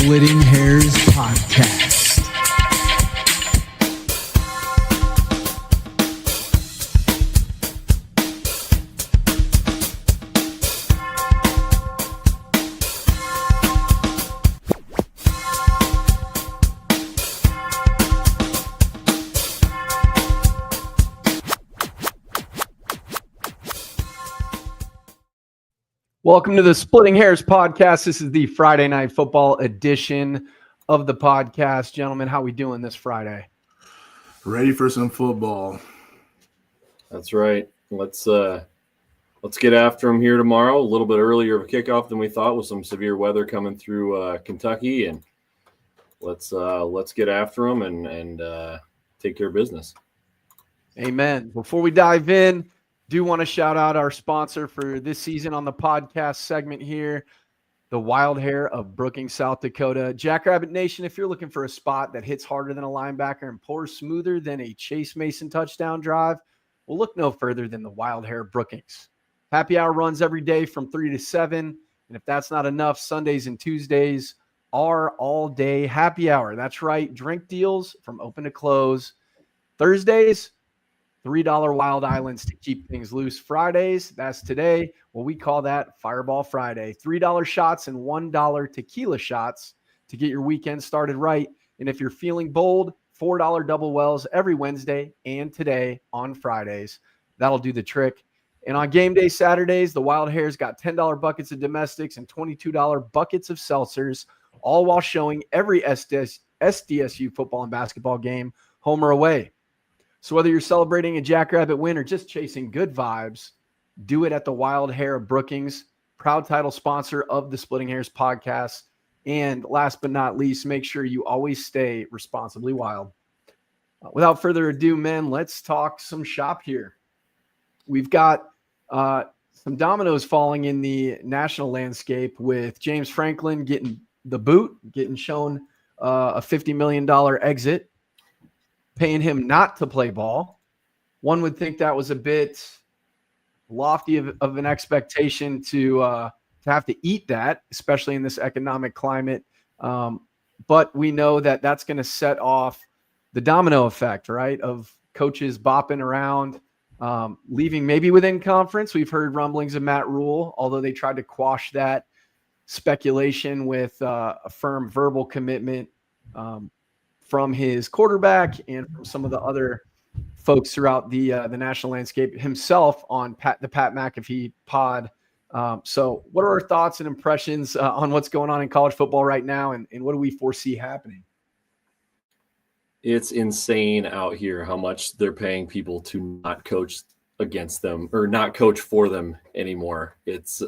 Splitting Hairs Podcast. Welcome to the Splitting Hairs Podcast. This is the Friday Night Football edition of the podcast. Gentlemen, how we doing this Friday? Ready for some football. That's right. Let's get after them here tomorrow. A little bit earlier of a kickoff than we thought, with some severe weather coming through Kentucky, and let's get after them and take care of business. Amen. Before we dive in, do want to shout out our sponsor for this season on the podcast segment here, the Wild Hair of Brookings, South Dakota. Jackrabbit Nation, if you're looking for a spot that hits harder than a linebacker and pours smoother than a Chase Mason touchdown drive, well, look no further than the Wild Hair of Brookings. Happy hour runs every day from 3 to 7, and if that's not enough, Sundays and Tuesdays are all-day happy hour. That's right, drink deals from open to close. Thursdays, $3 Wild Islands to keep things loose. Fridays, that's today. Well, we call that Fireball Friday. $3 shots and $1 tequila shots to get your weekend started right. And if you're feeling bold, $4 double wells every Wednesday and today on Fridays. That'll do the trick. And on game day Saturdays, the Wild Hairs got $10 buckets of domestics and $22 buckets of seltzers, all while showing every SDSU football and basketball game, home or away. So whether you're celebrating a Jackrabbit win or just chasing good vibes, do it at the Wild Hair of Brookings, proud title sponsor of the Splitting Hairs Podcast. And last but not least, make sure you always stay responsibly wild. Without further ado, men, let's talk some shop here. We've got some dominoes falling in the national landscape, with James Franklin getting the boot, getting shown a $50 million exit, paying him not to play ball. One would think that was a bit lofty of an expectation to have to eat that, especially in this economic climate. But we know that that's going to set off the domino effect, right, of coaches bopping around, leaving maybe within conference. We've heard rumblings of Matt Rule, although they tried to quash that speculation with a firm verbal commitment from his quarterback and from some of the other folks throughout the national landscape, himself on the Pat McAfee pod. So what are our thoughts and impressions on what's going on in college football right now, and what do we foresee happening? It's insane out here how much they're paying people to not coach against them or not coach for them anymore. It's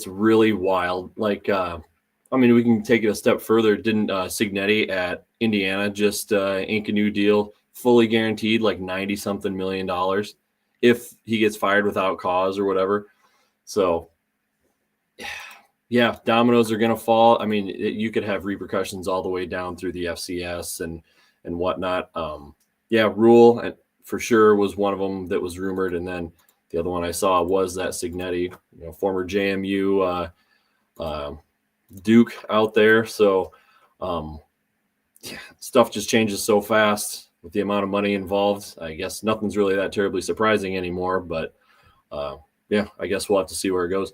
really wild. Like, I mean, we can take it a step further. Didn't Cignetti at Indiana just ink a new deal, fully guaranteed, like $90-something million if he gets fired without cause or whatever? So, yeah, dominoes are going to fall. I mean, you could have repercussions all the way down through the FCS and whatnot. Yeah, Rule for sure was one of them that was rumored, and then the other one I saw was that Cignetti, former JMU Duke out there. So stuff just changes so fast with the amount of money involved. I guess nothing's really that terribly surprising anymore, but yeah, I guess we'll have to see where it goes.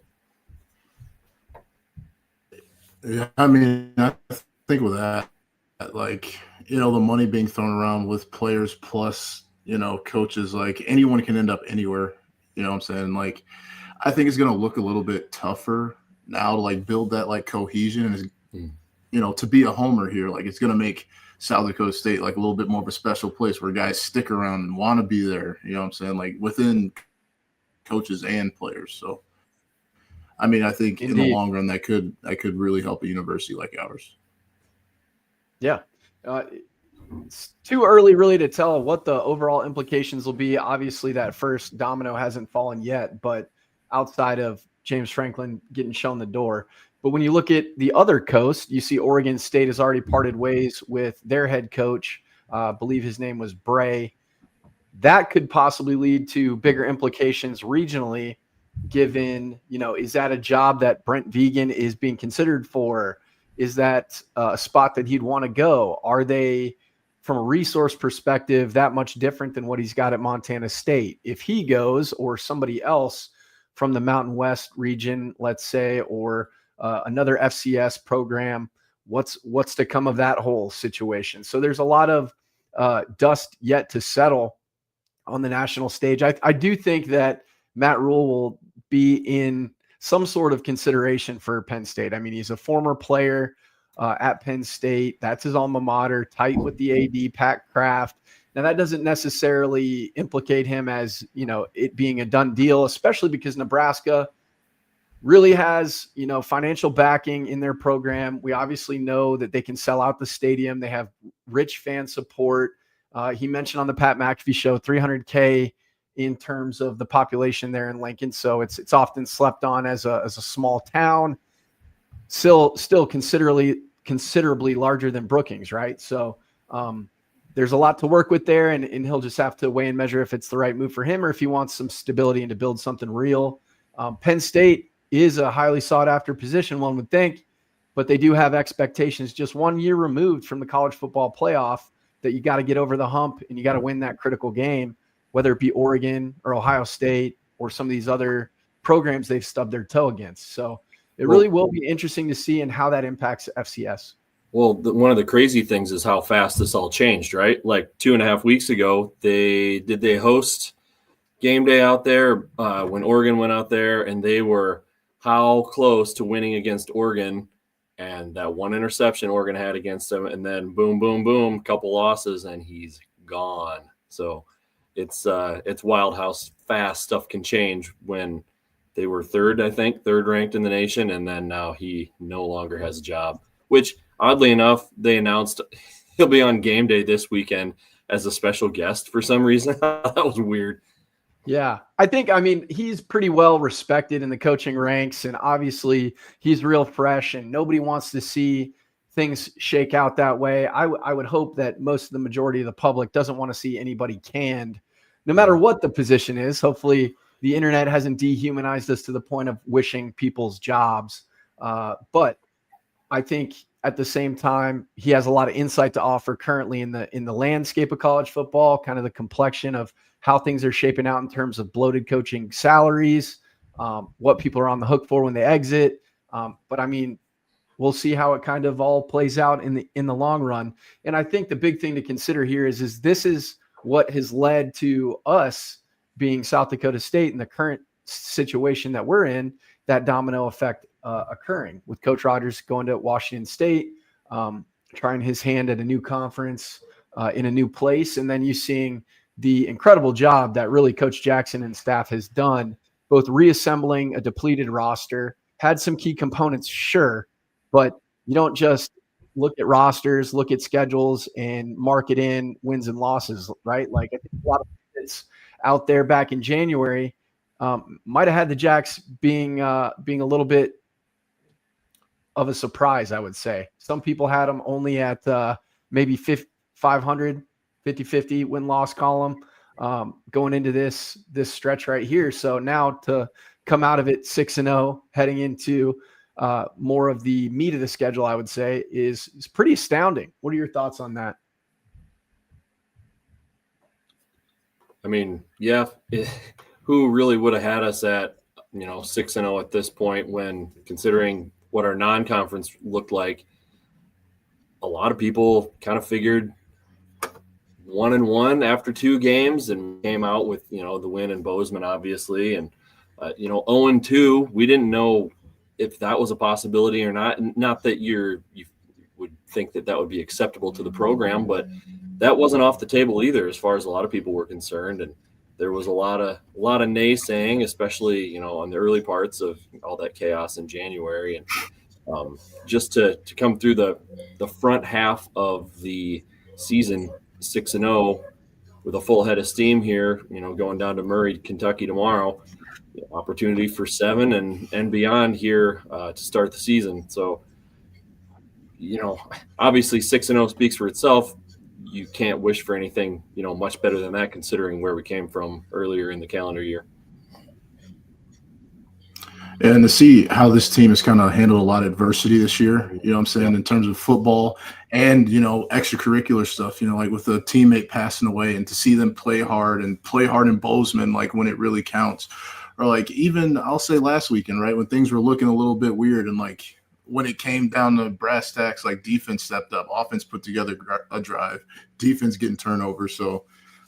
Yeah, I mean, I think with that, like, the money being thrown around with players plus, coaches, like anyone can end up anywhere. You know what I'm saying? Like, I think it's going to look a little bit tougher now to like build that like cohesion and, to be a homer here. Like, it's going to make South Dakota State like a little bit more of a special place where guys stick around and want to be there. You know what I'm saying? Like within coaches and players. So, I mean, I think in the long run that could really help a university like ours. Yeah. It's too early really to tell what the overall implications will be. Obviously that first domino hasn't fallen yet, but outside of James Franklin getting shown the door. But when you look at the other coast, you see Oregon State has already parted ways with their head coach. I believe his name was Bray. That could possibly lead to bigger implications regionally, given, is that a job that Brent Vegan is being considered for? is that a spot that he'd want to go? Are they, from a resource perspective, that much different than what he's got at Montana State? If he goes, or somebody else from the Mountain West region, let's say, or another FCS program, what's to come of that whole situation? So there's a lot of dust yet to settle on the national stage. I do think that Matt Rule will be in some sort of consideration for Penn State. I mean, he's a former player at Penn State. That's his alma mater, tight with the AD, Pat Kraft. Now, that doesn't necessarily implicate him as, it being a done deal, especially because Nebraska really has, financial backing in their program. We obviously know that they can sell out the stadium. They have rich fan support. He mentioned on the Pat McAfee show, 300K in terms of the population there in Lincoln. So it's often slept on as a small town, still considerably larger than Brookings, right? So there's a lot to work with there, and he'll just have to weigh and measure if it's the right move for him or if he wants some stability and to build something real. Penn State is a highly sought after position, one would think, but they do have expectations just 1 year removed from the college football playoff that you got to get over the hump and you got to win that critical game, whether it be Oregon or Ohio State or some of these other programs they've stubbed their toe against. So it really will be interesting to see and how that impacts FCS. Well, one of the crazy things is how fast this all changed, right? Like 2.5 weeks ago, they host game day out there when Oregon went out there, and they were how close to winning against Oregon, and that one interception Oregon had against them, and then boom, boom, boom, couple losses, and he's gone. So it's wild how fast stuff can change when they were third ranked in the nation, and then now he no longer has a job, which oddly enough, they announced he'll be on game day this weekend as a special guest for some reason. That was weird. Yeah, he's pretty well respected in the coaching ranks, and obviously he's real fresh, and nobody wants to see things shake out that way. I would hope that most of the majority of the public doesn't want to see anybody canned, no matter what the position is. Hopefully the internet hasn't dehumanized us to the point of wishing people's jobs. But I think at the same time, he has a lot of insight to offer currently in the landscape of college football, kind of the complexion of how things are shaping out in terms of bloated coaching salaries, what people are on the hook for when they exit. But we'll see how it kind of all plays out in the long run. And I think the big thing to consider here is this is what has led to us being South Dakota State in the current situation that we're in, that domino effect occurring with Coach Rogers going to Washington State, trying his hand at a new conference in a new place. And then you seeing the incredible job that really Coach Jackson and staff has done, both reassembling a depleted roster, had some key components, sure, but you don't just look at rosters, look at schedules, and mark it in wins and losses, right? Like, I think a lot of it's out there back in January might have had the Jacks being a little bit of a surprise, I would say. Some people had them only at maybe 500, 50-50 win-loss column going into this stretch right here. So now to come out of it 6-0, heading into more of the meat of the schedule, I would say, is pretty astounding. What are your thoughts on that? Who really would have had us at 6-0 at this point, when considering what our non-conference looked like? A lot of people kind of figured 1-1 after 2 games and came out with the win in Bozeman, obviously, and 0-2. We didn't know if that was a possibility or not. Not that you would think that would be acceptable to the program, but that wasn't off the table either, as far as a lot of people were concerned. And there was a lot of naysaying, especially on the early parts of all that chaos in January, and just to come through the front half of the season 6-0 with a full head of steam here, going down to Murray, Kentucky tomorrow. Opportunity for 7 and beyond here to start the season. So, obviously 6-0 speaks for itself. You can't wish for anything, much better than that, considering where we came from earlier in the calendar year. And to see how this team has kind of handled a lot of adversity this year, you know what I'm saying, in terms of football and, extracurricular stuff, like with a teammate passing away, and to see them play hard in Bozeman, like when it really counts. Or like even I'll say last weekend, right, when things were looking a little bit weird, and like when it came down to brass tacks, like defense stepped up, offense put together a drive, defense getting turnovers. So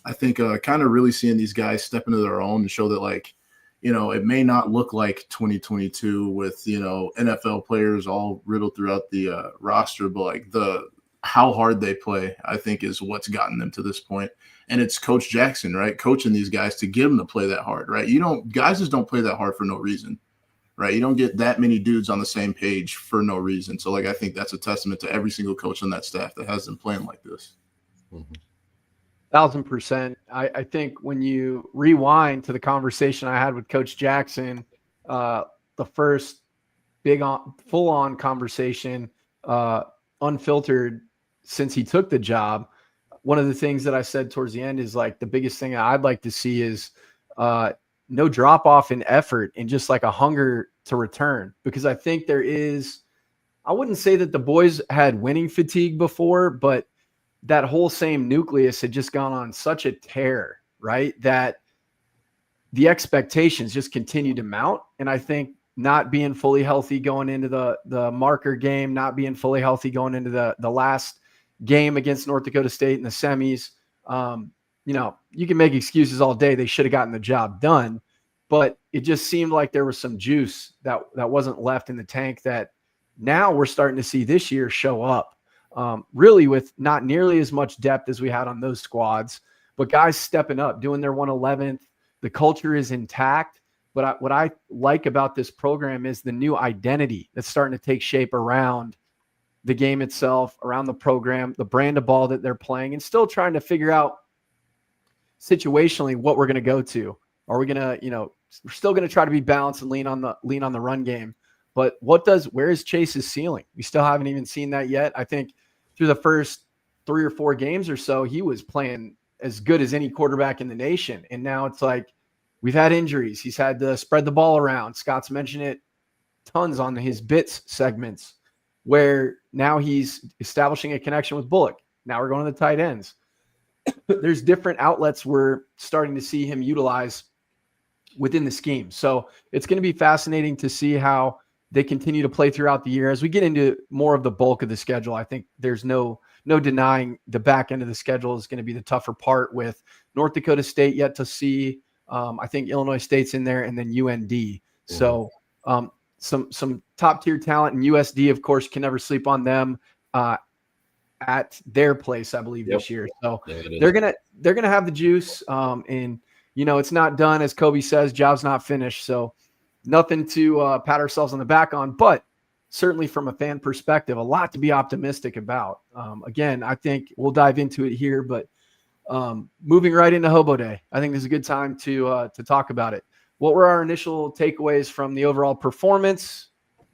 I think kind of really seeing these guys step into their own and show that, like, it may not look like 2022 with, NFL players all riddled throughout the roster, but like how hard they play, I think, is what's gotten them to this point. And it's Coach Jackson, right, coaching these guys to get them to play that hard, right? Guys just don't play that hard for no reason, right? You don't get that many dudes on the same page for no reason. So, like, I think that's a testament to every single coach on that staff that has them playing like this. 1,000%. I think when you rewind to the conversation I had with Coach Jackson, the first full-on conversation, unfiltered since he took the job, one of the things that I said towards the end is, like, the biggest thing I'd like to see is no drop off in effort and just like a hunger to return, because I think there is, I wouldn't say that the boys had winning fatigue before, but that whole same nucleus had just gone on such a tear, right, that the expectations just continue to mount. And I think not being fully healthy going into the marker game, not being fully healthy going into the last game against North Dakota State in the semis, you can make excuses all day. They should have gotten the job done, but it just seemed like there was some juice that wasn't left in the tank that now we're starting to see this year show up. Really with not nearly as much depth as we had on those squads, but guys stepping up, doing their 111th. The culture is intact. But what I like about this program is the new identity that's starting to take shape around the game itself, around the program, the brand of ball that they're playing, and still trying to figure out situationally what we're going to go to. Are we going to, we're still going to try to be balanced and lean on the run game. But where is Chase's ceiling? We still haven't even seen that yet. I think through the first 3 or 4 games or so, he was playing as good as any quarterback in the nation. And now it's like we've had injuries. He's had to spread the ball around. Scott's mentioned it tons on his bits segments, where now he's establishing a connection with Bullock. Now we're going to the tight ends. There's different outlets we're starting to see him utilize within the scheme. So it's going to be fascinating to see how they continue to play throughout the year. As we get into more of the bulk of the schedule, I think there's no denying the back end of the schedule is going to be the tougher part, with North Dakota State yet to see. I think Illinois State's in there, and then UND. So some top tier talent, and USD, of course, can never sleep on them at their place, I believe, this year. So they're gonna have the juice. And it's not done, as Kobe says, job's not finished. So nothing to pat ourselves on the back on, but certainly from a fan perspective, a lot to be optimistic about. Again, I think we'll dive into it here, but moving right into Hobo Day, I think this is a good time to talk about it. What were our initial takeaways from the overall performance,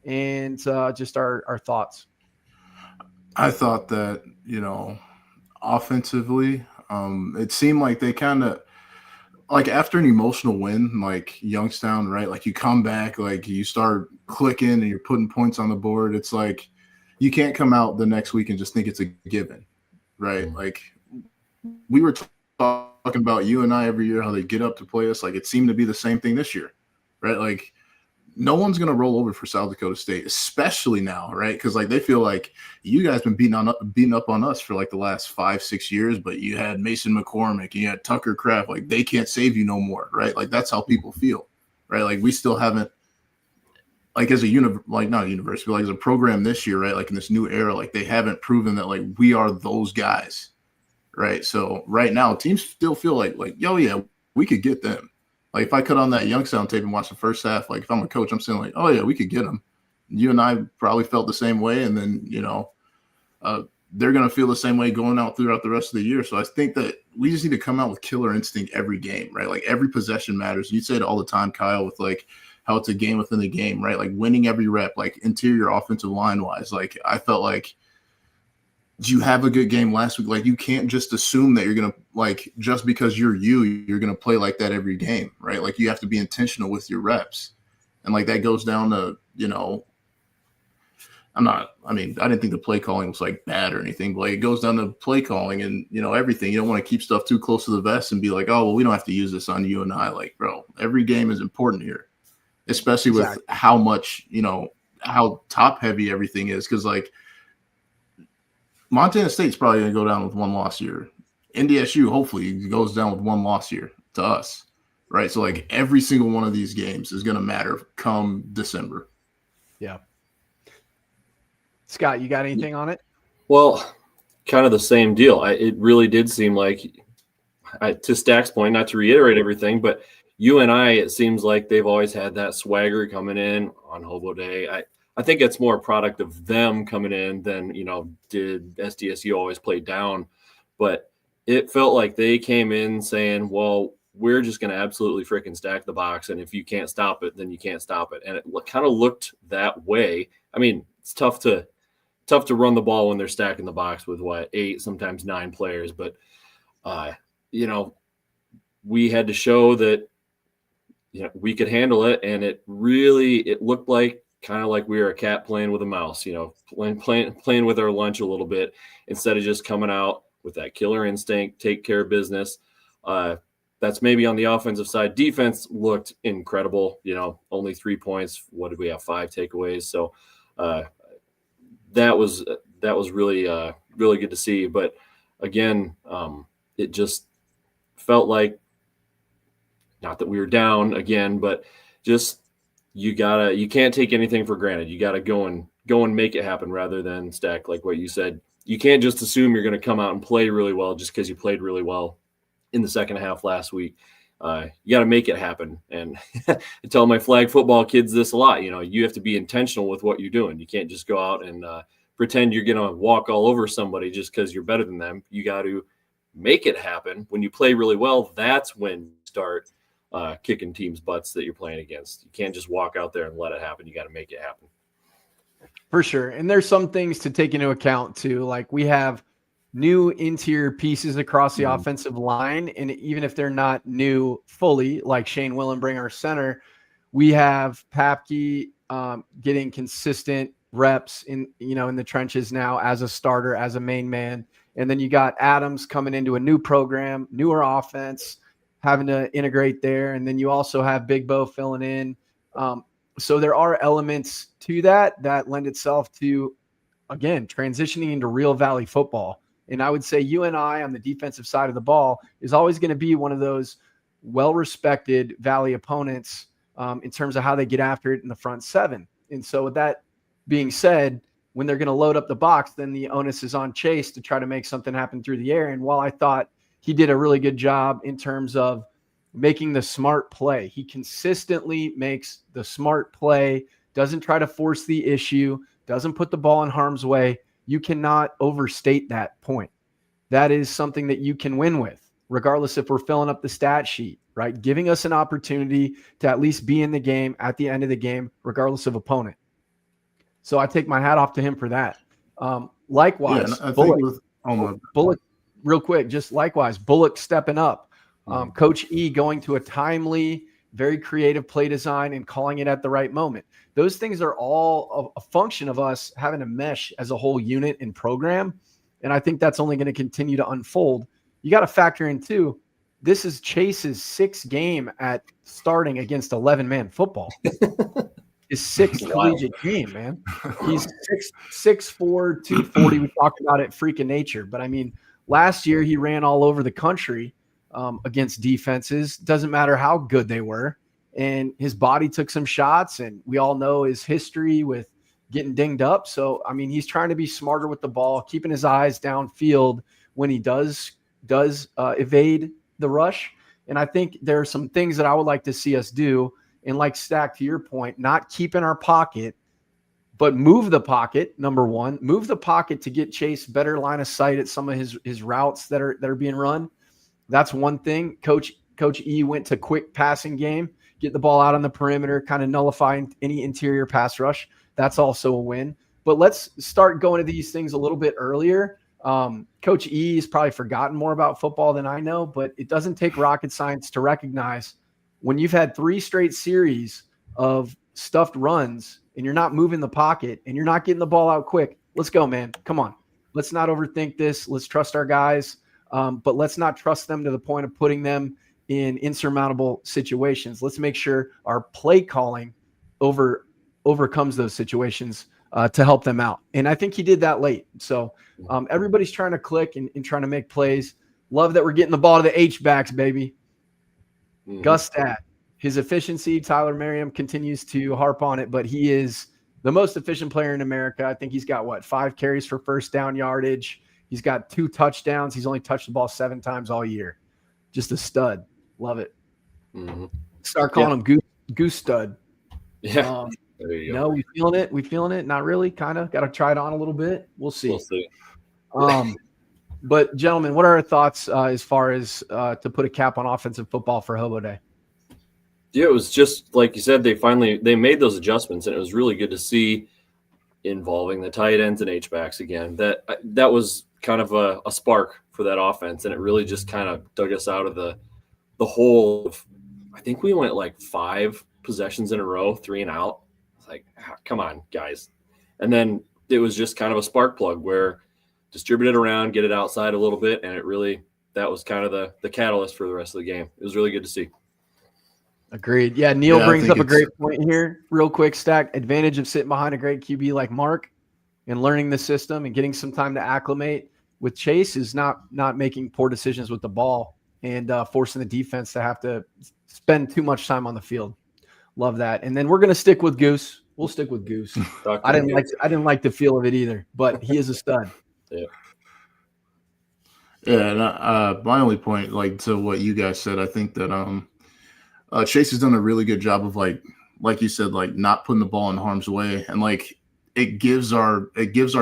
and just our thoughts? I thought that, offensively, it seemed like they kind of, like, after an emotional win, like Youngstown, right? Like, you come back, like you start clicking and you're putting points on the board. It's like you can't come out the next week and just think it's a given, right? Like, we were talking about, you and I, every year, how they get up to play us. Like, it seemed to be the same thing this year, right? Like, no one's going to roll over for South Dakota State, especially now, right? Because, like, they feel like you guys been beating up on us for like the last 5-6 years, but you had Mason McCormick, you had Tucker Kraft, like, they can't save you no more, right? Like, that's how people feel, right? Like, we still haven't, like, as a not a university, but like as a program this year, right? Like, in this new era, like, they haven't proven that, like, we are those guys, right? So right now, teams still feel like, yo, yeah, we could get them. Like, if I cut on that Youngstown tape and watch the first half, like, if I'm a coach, I'm saying, like, oh, yeah, we could get them. You and I probably felt the same way. And then, they're going to feel the same way going out throughout the rest of the year. So I think that we just need to come out with killer instinct every game, right? Like, every possession matters. You say it all the time, Kyle, with, like, how it's a game within the game, right? Like, winning every rep, like, interior offensive line-wise. Like, I felt like, do you have a good game last week? Like, you can't just assume that you're going to, like, just because you're going to play like that every game, right? Like, you have to be intentional with your reps. And like that goes down to, I didn't think the play calling was like bad or anything, but like it goes down to play calling and, everything. You don't want to keep stuff too close to the vest and be like, oh, well, we don't have to use this on you and I. Like, bro, every game is important here, especially with how much, how top heavy everything is. Cause like Montana State's probably going to go down with one loss here. NDSU hopefully goes down with one loss here to us. Right. So like every single one of these games is going to matter come December. Yeah. Scott, you got anything on it? Well, kind of the same deal. It really did seem like, to Stack's point, not to reiterate everything, but UNI, it seems like they've always had that swagger coming in on Hobo Day. I think it's more a product of them coming in than, did SDSU always play down. But it felt like they came in saying, well, we're just going to absolutely freaking stack the box. And if you can't stop it, then you can't stop it. And it kind of looked that way. I mean, it's tough to run the ball when they're stacking the box with 8, sometimes 9 players. But, we had to show that, we could handle it. And it looked like kind of like we were a cat playing with a mouse, playing with our lunch a little bit instead of just coming out with that killer instinct, take care of business. That's maybe on the offensive side. Defense looked incredible, only 3 points. What did we have? 5 takeaways. So that was really, really good to see. But again, it just felt like, not that we were down again, but just, you can't take anything for granted. You got to go and make it happen rather than stack, like what you said. You can't just assume you're going to come out and play really well just because you played really well in the second half last week. You got to make it happen. And I tell my flag football kids this a lot. You have to be intentional with what you're doing. You can't just go out and pretend you're going to walk all over somebody just because you're better than them. You got to make it happen. When you play really well, that's when you start kicking teams' butts that you're playing against. You can't just walk out there and let it happen. You got to make it happen. For sure. And there's some things to take into account too. Like we have new interior pieces across the offensive line. And even if they're not new fully, like Shane Willenbring, our center, we have Papke getting consistent reps in the trenches now as a starter, as a main man. And then you got Adams coming into a new program, newer offense, having to integrate there. And then you also have Big Bo filling in. So there are elements to that lend itself to, again, transitioning into real Valley football. And I would say UNI on the defensive side of the ball is always going to be one of those well-respected Valley opponents in terms of how they get after it in the front 7. And so with that being said, when they're going to load up the box, then the onus is on Chase to try to make something happen through the air. And while I thought he did a really good job in terms of making the smart play, he consistently makes the smart play, doesn't try to force the issue, doesn't put the ball in harm's way. You cannot overstate that point. That is something that you can win with, regardless if we're filling up the stat sheet, right? Giving us an opportunity to at least be in the game at the end of the game, regardless of opponent. So I take my hat off to him for that. Likewise, Bullock, real quick, just likewise, Bullock stepping up. Coach E going to a timely, very creative play design and calling it at the right moment. Those things are all a function of us having to mesh as a whole unit and program. And I think that's only going to continue to unfold. You got to factor in too, this is Chase's 6th game at starting against 11-man football. His 6th collegiate game, man. He's 6'4", 240. We talked about it, freak of nature. But I mean, last year he ran all over the country against defenses. Doesn't matter how good they were. And his body took some shots, and we all know his history with getting dinged up. So, I mean, he's trying to be smarter with the ball, keeping his eyes downfield when he does evade the rush. And I think there are some things that I would like to see us do. And like Stack, to your point, not keep in our pocket, but move the pocket, number one. Move the pocket to get Chase better line of sight at some of his routes that are being run. That's one thing. Coach E went to quick passing game, get the ball out on the perimeter, kind of nullifying any interior pass rush. That's also a win. But let's start going to these things a little bit earlier. Coach E has probably forgotten more about football than I know, but it doesn't take rocket science to recognize when you've had 3 straight series of stuffed runs and you're not moving the pocket and you're not getting the ball out quick, let's go, man. Come on. Let's not overthink this. Let's trust our guys, but let's not trust them to the point of putting them in insurmountable situations. Let's make sure our play calling overcomes those situations to help them out. And I think he did that late. So everybody's trying to click and trying to make plays. Love that we're getting the ball to the H-backs, baby. Mhm. Gus Stat. His efficiency, Tyler Merriam continues to harp on it, but he is the most efficient player in America. I think he's got, 5 carries for first down yardage. He's got 2 touchdowns. He's only touched the ball 7 times all year. Just a stud. Love it. Mhm. Start calling him Goose Stud. Yeah. There you go. No, we feeling it. We feeling it. Not really. Kind of. Got to try it on a little bit. We'll see. We'll see. But gentlemen, what are our thoughts as far as to put a cap on offensive football for Hobo Day? Yeah, it was just like you said, they made those adjustments, and it was really good to see, involving the tight ends and H-backs again. That was kind of a spark for that offense, and it really just kind of dug us out of the hole of, I think we went like 5 possessions in a row, 3 and out. It's like, come on, guys. And then it was just kind of a spark plug where distribute it around, get it outside a little bit, and that was kind of the catalyst for the rest of the game. It was really good to see. Agreed. Yeah, Neil brings up a great point here. Real quick, Stack. Advantage of sitting behind a great QB like Mark and learning the system and getting some time to acclimate with Chase is not making poor decisions with the ball and forcing the defense to have to spend too much time on the field. Love that. And then we're going to stick with Goose. We'll stick with Goose. I didn't like the feel of it either, but he is a stud. Yeah. Yeah, and my only point, like to what you guys said, I think that Chase has done a really good job of like you said, like not putting the ball in harm's way, and like it gives our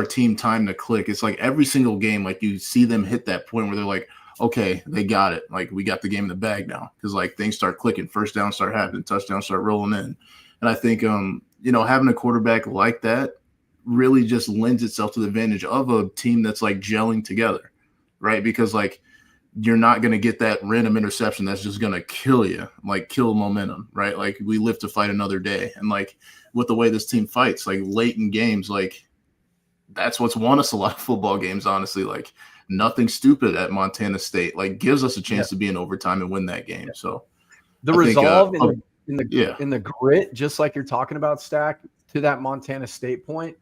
team time to click. It's like every single game, like you see them hit that point where they're like, okay, they got it. Like we got the game in the bag now, because like things start clicking, first down start happening, touchdowns start rolling in, and I think having a quarterback like that really just lends itself to the advantage of a team that's like gelling together, right? Because like you're not going to get that random interception that's just going to kill you, like kill momentum, right? Like we live to fight another day. And like with the way this team fights, like late in games, like that's what's won us a lot of football games, honestly. Like nothing stupid at Montana State, like gives us a chance to be in overtime and win that game. So the resolve in the grit, just like you're talking about, Stack, to that Montana State point,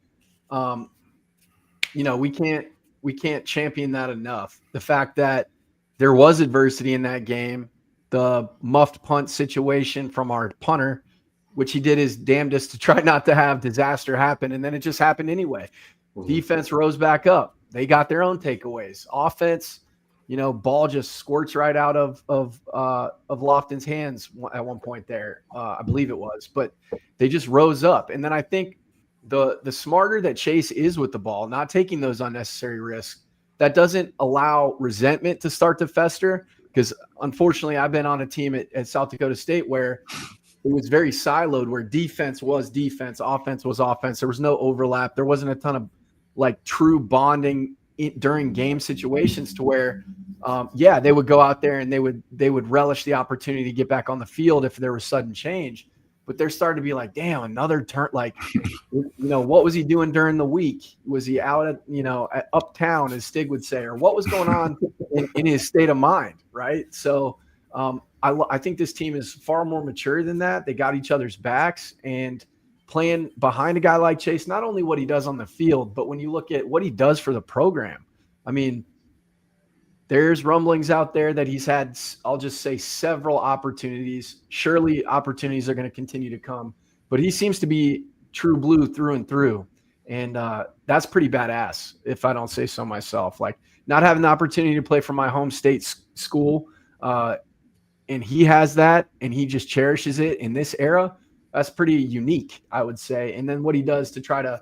we can't champion that enough. The fact that there was adversity in that game, the muffed punt situation from our punter, which he did his damnedest to try not to have disaster happen, and then it just happened anyway. Mm-hmm. Defense rose back up. They got their own takeaways. Offense, ball just squirts right out of Lofton's hands at one point there, I believe it was. But they just rose up, and then I think the smarter that Chase is with the ball, not taking those unnecessary risks, that doesn't allow resentment to start to fester, because unfortunately I've been on a team at South Dakota State where it was very siloed, where defense was defense, offense was offense. There was no overlap. There wasn't a ton of like true bonding during game situations to where, they would go out there and they would relish the opportunity to get back on the field if there was sudden change. But they're starting to be like, damn, another turn. Like, what was he doing during the week? Was he out at uptown, as Stig would say, or what was going on in his state of mind, right? So I think this team is far more mature than that. They got each other's backs, and playing behind a guy like Chase, not only what he does on the field, but when you look at what he does for the program, I mean, there's rumblings out there that he's had, I'll just say, several opportunities. Surely opportunities are going to continue to come, but he seems to be true blue through and through. And that's pretty badass, if I don't say so myself. Like, not having the opportunity to play for my home state school, and he has that, and he just cherishes it in this era. That's pretty unique, I would say. And then what he does to try to,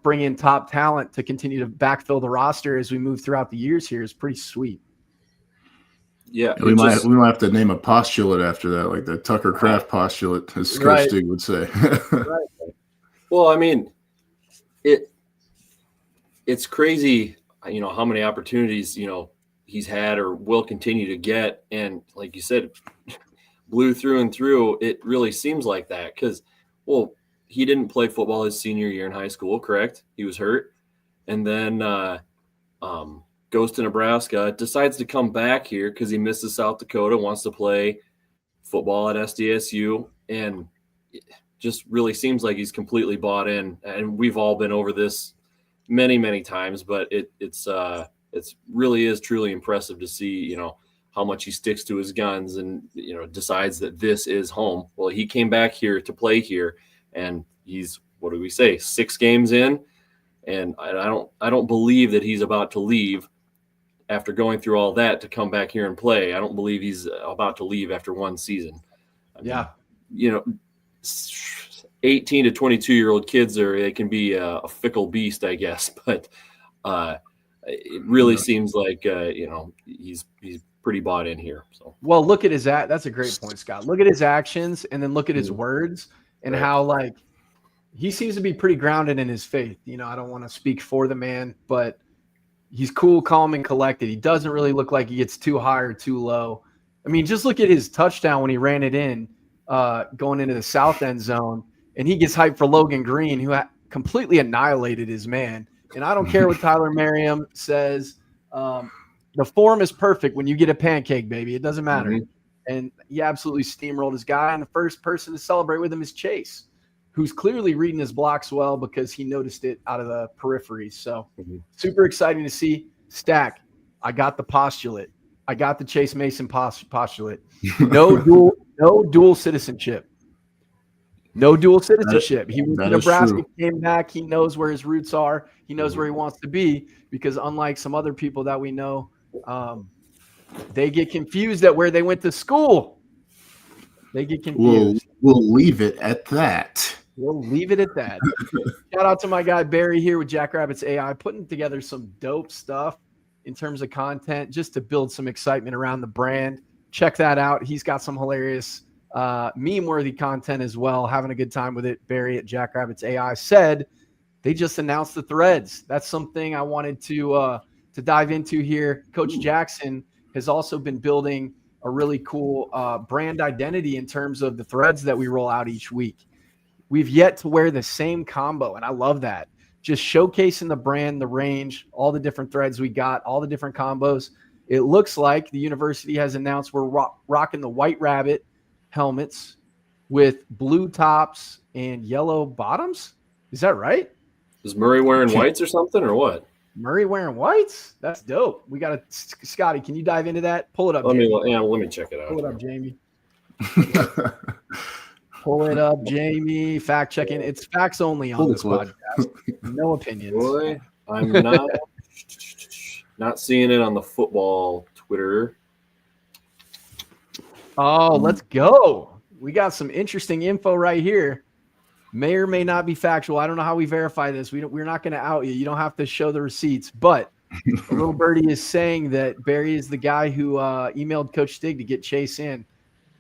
bring in top talent to continue to backfill the roster as we move throughout the years here is pretty sweet. Yeah, we might have to name a postulate after that, like the Tucker Kraft postulate, as Coach Stig would say. Right. Well, I mean, it's crazy, how many opportunities he's had or will continue to get, and like you said, blue through and through. It really seems like that, because Well, he didn't play football his senior year in high school, correct? He was hurt. And then goes to Nebraska, decides to come back here because he misses South Dakota, wants to play football at SDSU, and it just really seems like he's completely bought in. And we've all been over this many, many times, but it's really is truly impressive to see, how much he sticks to his guns and, decides that this is home. Well, he came back here to play here, and he's, what do we say, 6 games in, and I don't believe that he's about to leave after going through all that to come back here and play. I don't believe he's about to leave after one season. I mean, 18 to 22-year-old kids they can be a fickle beast, I guess, but it really seems like he's pretty bought in here. So, well, look at his that's a great point, Scott. Look at his actions, and then look at his words, and how he seems to be pretty grounded in his faith. I don't want to speak for the man, but he's cool, calm, and collected. He doesn't really look like he gets too high or too low. I mean, just look at his touchdown when he ran it in, going into the south end zone, and he gets hyped for Logan Green, who completely annihilated his man. And I don't care what Tyler Merriam says. The form is perfect when you get a pancake, baby. It doesn't matter. Mm-hmm. And he absolutely steamrolled his guy. And the first person to celebrate with him is Chase, who's clearly reading his blocks well because he noticed it out of the periphery. So super exciting to see. Stack, I got the postulate. I got the Chase Mason postulate. No dual citizenship. No dual citizenship. He went to Nebraska, came back. He knows where his roots are. He knows where he wants to be, because unlike some other people that we know, they get confused at where they went to school. They get confused. We'll leave it at that. We'll leave it at that. Shout out to my guy Barry here with Jackrabbits AI, putting together some dope stuff in terms of content just to build some excitement around the brand. Check that out. He's got some hilarious meme-worthy content as well. Having a good time with it. Barry at Jackrabbits AI said they just announced the threads. That's something I wanted to dive into here. Coach Jackson has also been building a really cool brand identity in terms of the threads that we roll out each week. We've yet to wear the same combo, and I love that. Just showcasing the brand, the range, all the different threads we got, all the different combos. It looks like the university has announced we're rocking the White Rabbit helmets with blue tops and yellow bottoms. Is that right? Is Murray wearing whites or something, or what? Murray wearing whites? That's dope. We got to, Scotty, can you dive into that? Pull it up. Let me check it out. Pull it up, Jamie. Pull it up, Jamie. Fact checking. It's facts only on this podcast. No opinions. Boy, I'm not seeing it on the football Twitter. Oh, let's go. We got some interesting info right here. May or may not be factual. I don't know how we verify this. We're not going to out you. You don't have to show the receipts. But a little birdie is saying that Barry is the guy who emailed Coach Stig to get Chase in.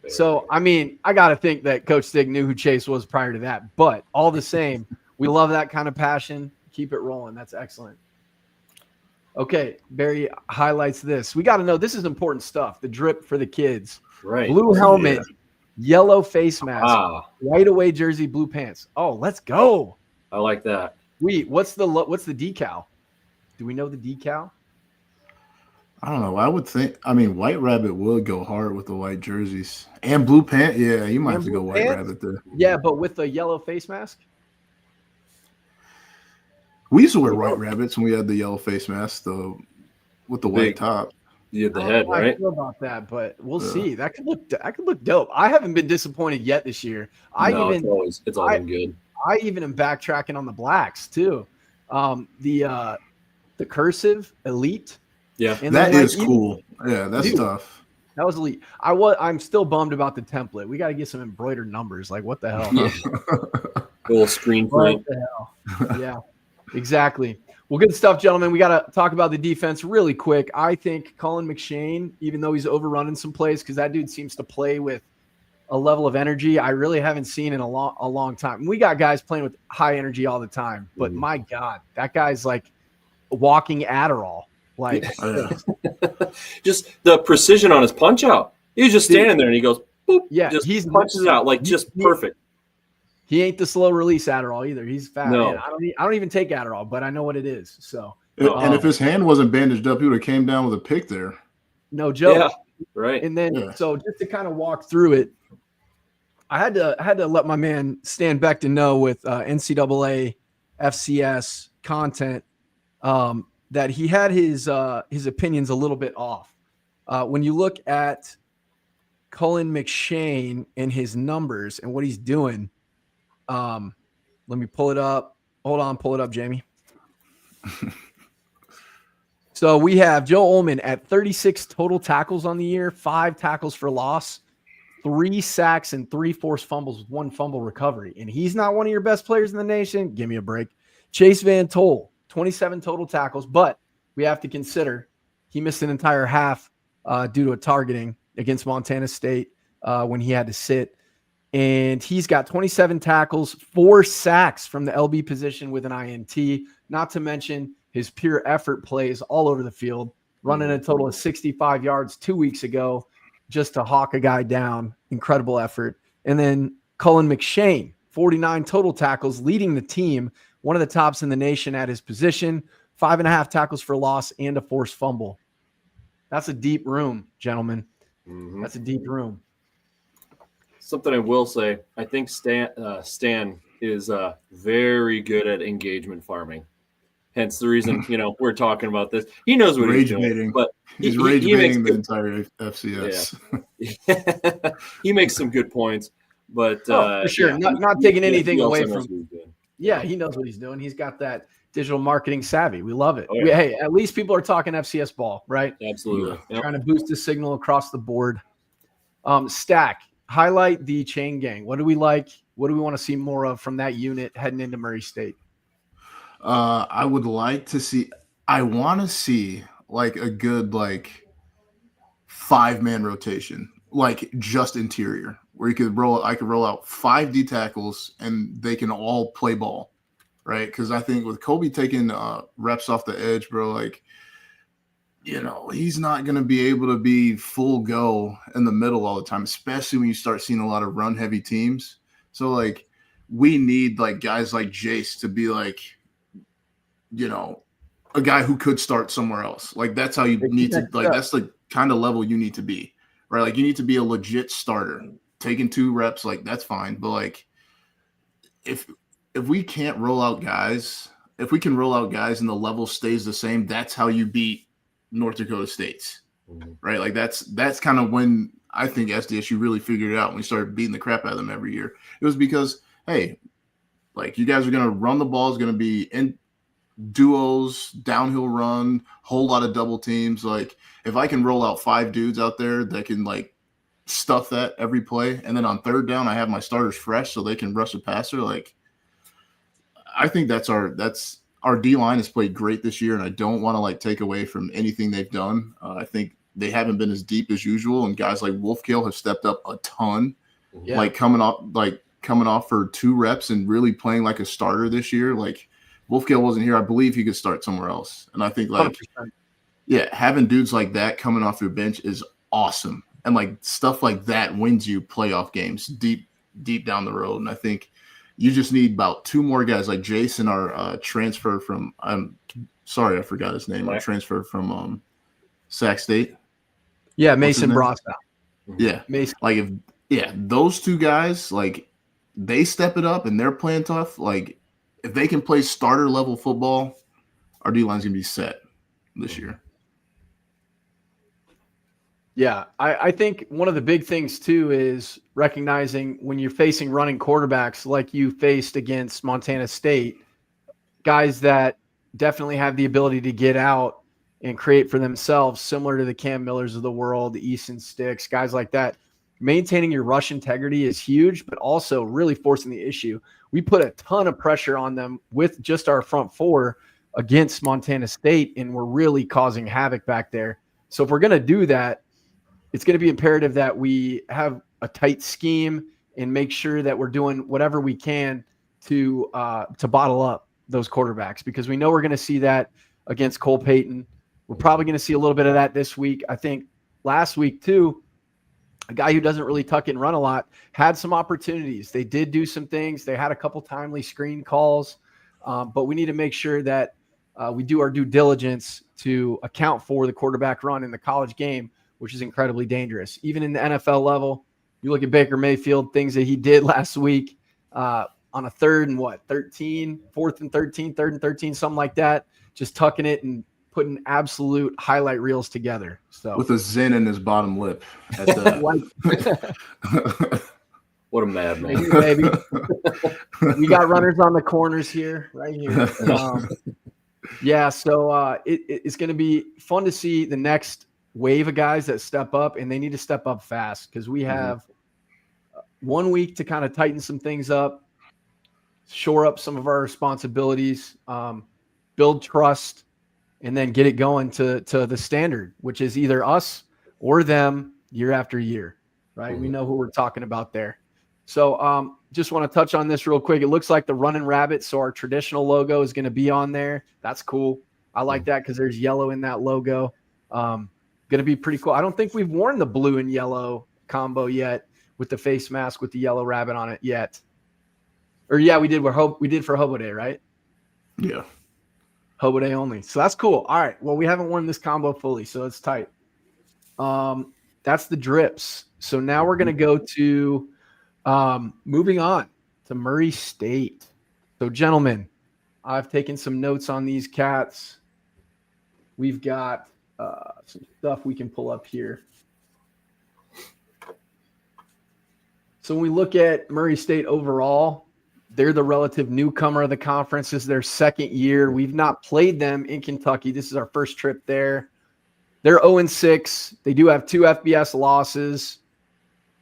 So, I mean, I got to think that Coach Stig knew who Chase was prior to that. But all the same, we love that kind of passion. Keep it rolling. That's excellent. Okay, Barry highlights this. We got to know, this is important stuff. The drip for the kids. Right. Blue helmet, yellow face mask, white away jersey, blue pants. Oh, let's go. I like that. What's the decal? Do we know the decal? I don't know. I would think, White Rabbit would go hard with the white jerseys and blue pants. Yeah, you might have to go White Rabbit there. Yeah, but with the yellow face mask? We used to wear White Rabbits when we had the yellow face mask, though, with the white top. You had the head, right? I don't know about that, but we'll see. That could look dope. I haven't been disappointed yet this year. It's all been good. I even am backtracking on the blacks too. The cursive elite. Yeah, that is cool. Yeah, that's tough. That was elite. I'm still bummed about the template. We got to get some embroidered numbers. Like, what the hell? Yeah. Little screen print. What the hell? Yeah, exactly. Well, good stuff, gentlemen. We got to talk about the defense really quick. I think Colin McShane, even though he's overrunning some plays, because that dude seems to play with a level of energy I really haven't seen in a long time. We got guys playing with high energy all the time, but my God, that guy's like walking Adderall. Like, just the precision on his punch out. He's just standing there and he goes, boop. Yeah, just punches it out like just perfect. He ain't the slow release Adderall either. He's fat. No. Man. I don't even take Adderall, but I know what it is. So, And if his hand wasn't bandaged up, he would have came down with a pick there. no joke. Yeah, right. And then, so just to kind of walk through it, I had to let my man Stan Beckton know with NCAA FCS content that he had his opinions a little bit off. When you look at Cullen McShane and his numbers and what he's doing, let me pull it up. Hold on, pull it up, Jamie. So we have Joe Ullman at 36 total tackles on the year, 5 tackles for loss, 3 sacks, and 3 forced fumbles with 1 fumble recovery. And he's not one of your best players in the nation. Give me a break. Chase Van Tol, 27 total tackles, but we have to consider he missed an entire half due to a targeting against Montana State when he had to sit. And he's got 27 tackles, 4 sacks from the LB position with an INT, not to mention his pure effort plays all over the field, running a total of 65 yards 2 weeks ago just to hawk a guy down. Incredible effort. And then Cullen McShane, 49 total tackles, leading the team, one of the tops in the nation at his position, 5.5 tackles for loss and a forced fumble. That's a deep room, gentlemen. Mm-hmm. That's a deep room. Something I will say, I think Stan is very good at engagement farming. Hence the reason, we're talking about this. He knows what he's doing. But he's rage baiting the entire FCS. Yeah. He makes some good points. But for sure. Yeah, not taking anything away from him. Yeah, he knows what he's doing. He's got that digital marketing savvy. We love it. Oh, yeah. Hey, at least people are talking FCS ball, right? Absolutely. Yep. Trying to boost the signal across the board. Stack, highlight the chain gang. What do we like? What do we want to see more of from that unit heading into Murray State? I would like to see – I want to see like a good 5-man rotation, like just interior, where I could roll out 5 D tackles and they can all play ball, right? Because I think with Kobe taking reps off the edge, bro, he's not going to be able to be full go in the middle all the time, especially when you start seeing a lot of run-heavy teams. So, we need, guys like Jace to be, a guy who could start somewhere else. That's how you need to – that's the kind of level you need to be, right? You need to be a legit starter. Taking 2 reps, that's fine. But, if we can't roll out guys – if we can roll out guys and the level stays the same, that's how you beat North Dakota State's, right? That's kind of when I think SDSU really figured it out when we started beating the crap out of them every year. It was because, hey, you guys are going to run the ball. It's going to be in duos, downhill run, whole lot of double teams. If I can roll out 5 dudes out there that can stuff that every play, and then on 3rd down I have my starters fresh so they can rush the passer. I think that's our D-line has played great this year, and I don't want to take away from anything they've done. I think they haven't been as deep as usual, and guys like Wolfkill have stepped up a ton. Yeah. Coming off for 2 reps and really playing like a starter this year. Wolfkill wasn't here. I believe he could start somewhere else. And I think 100%. Having dudes like that coming off your bench is awesome. And stuff like that wins you playoff games deep down the road. And I think you just need about 2 more guys like Jason, our transfer from – I'm sorry, I forgot his name. Our transfer from Sac State. Yeah, Mason Brostow. Yeah. Mason. Those 2 guys, they step it up and they're playing tough. If they can play starter level football, our D-line's going to be set this year. Yeah, I think one of the big things, too, is recognizing when you're facing running quarterbacks like you faced against Montana State, guys that definitely have the ability to get out and create for themselves, similar to the Cam Millers of the world, the Easton Sticks, guys like that. Maintaining your rush integrity is huge, but also really forcing the issue. We put a ton of pressure on them with just our front 4 against Montana State, and we're really causing havoc back there. So if we're going to do that, it's going to be imperative that we have a tight scheme and make sure that we're doing whatever we can to bottle up those quarterbacks, because we know we're going to see that against Cole Payton. We're probably going to see a little bit of that this week. I think last week too, a guy who doesn't really tuck and run a lot, had some opportunities. They did do some things. They had a couple timely screen calls, but we need to make sure that we do our due diligence to account for the quarterback run in the college game, which is incredibly dangerous. Even in the NFL level, you look at Baker Mayfield, things that he did last week on a 3rd and 13, something like that, just tucking it and putting absolute highlight reels together. So with a Zen in his bottom lip. At the... What a madman. Maybe. We got runners on the corners here, right here. So it's going to be fun to see the next wave of guys that step up, and they need to step up fast because we have 1 week to kind of tighten some things up, shore up some of our responsibilities, build trust, and then get it going to the standard, which is either us or them year after year, right? We know who we're talking about there. So just want to touch on this real quick. It looks like the running rabbit, so our traditional logo is going to be on there. That's cool. I like that because there's yellow in that logo. Going to be pretty cool. I don't think we've worn the blue and yellow combo yet with the face mask with the yellow rabbit on it yet. Or yeah, we did. We did for Hobo Day, right? Yeah. Hobo Day only. So that's cool. All right. Well, we haven't worn this combo fully, so it's tight. That's the drips. So now we're going to go to moving on to Murray State. So gentlemen, I've taken some notes on these cats. We've got some stuff we can pull up here. So when we look at Murray State overall, they're the relative newcomer of the conference. This is their second year. We've not played them in Kentucky. This is our first trip there. They're 0-6. They do have 2 FBS losses.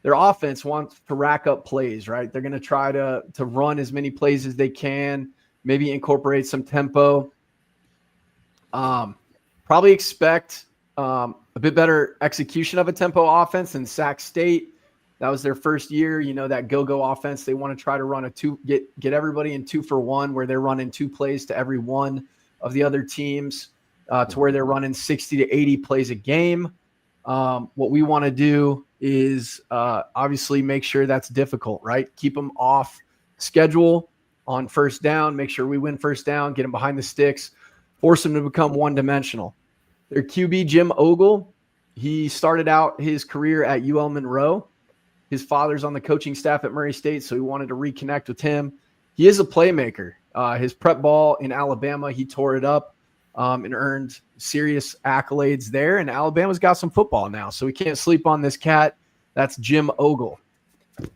Their offense wants to rack up plays, right? They're going to try to run as many plays as they can, maybe incorporate some tempo. Probably expect a bit better execution of a tempo offense than Sac State. That was their first year, that go-go offense. They want to try to run get everybody in 2-for-1, where they're running 2 plays to every one of the other teams, to where they're running 60 to 80 plays a game. What we want to do is obviously make sure that's difficult, right? Keep them off schedule on first down, make sure we win first down, get them behind the sticks, force them to become one-dimensional. Their QB, Jim Ogle, he started out his career at UL Monroe. His father's on the coaching staff at Murray State, so he wanted to reconnect with him. He is a playmaker. His prep ball in Alabama, he tore it up and earned serious accolades there. And Alabama's got some football now, so we can't sleep on this cat. That's Jim Ogle.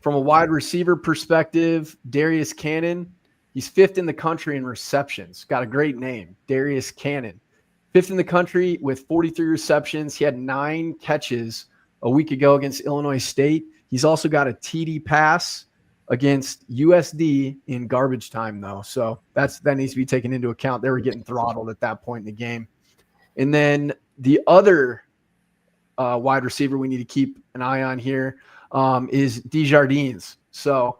From a wide receiver perspective, Darius Cannon, he's 5th in the country in receptions. Got a great name, Darius Cannon. 5th in the country with 43 receptions. He had 9 catches a week ago against Illinois State. He's also got a TD pass against USD in garbage time, though. So that needs to be taken into account. They were getting throttled at that point in the game. And then the other wide receiver we need to keep an eye on here is Desjardins. So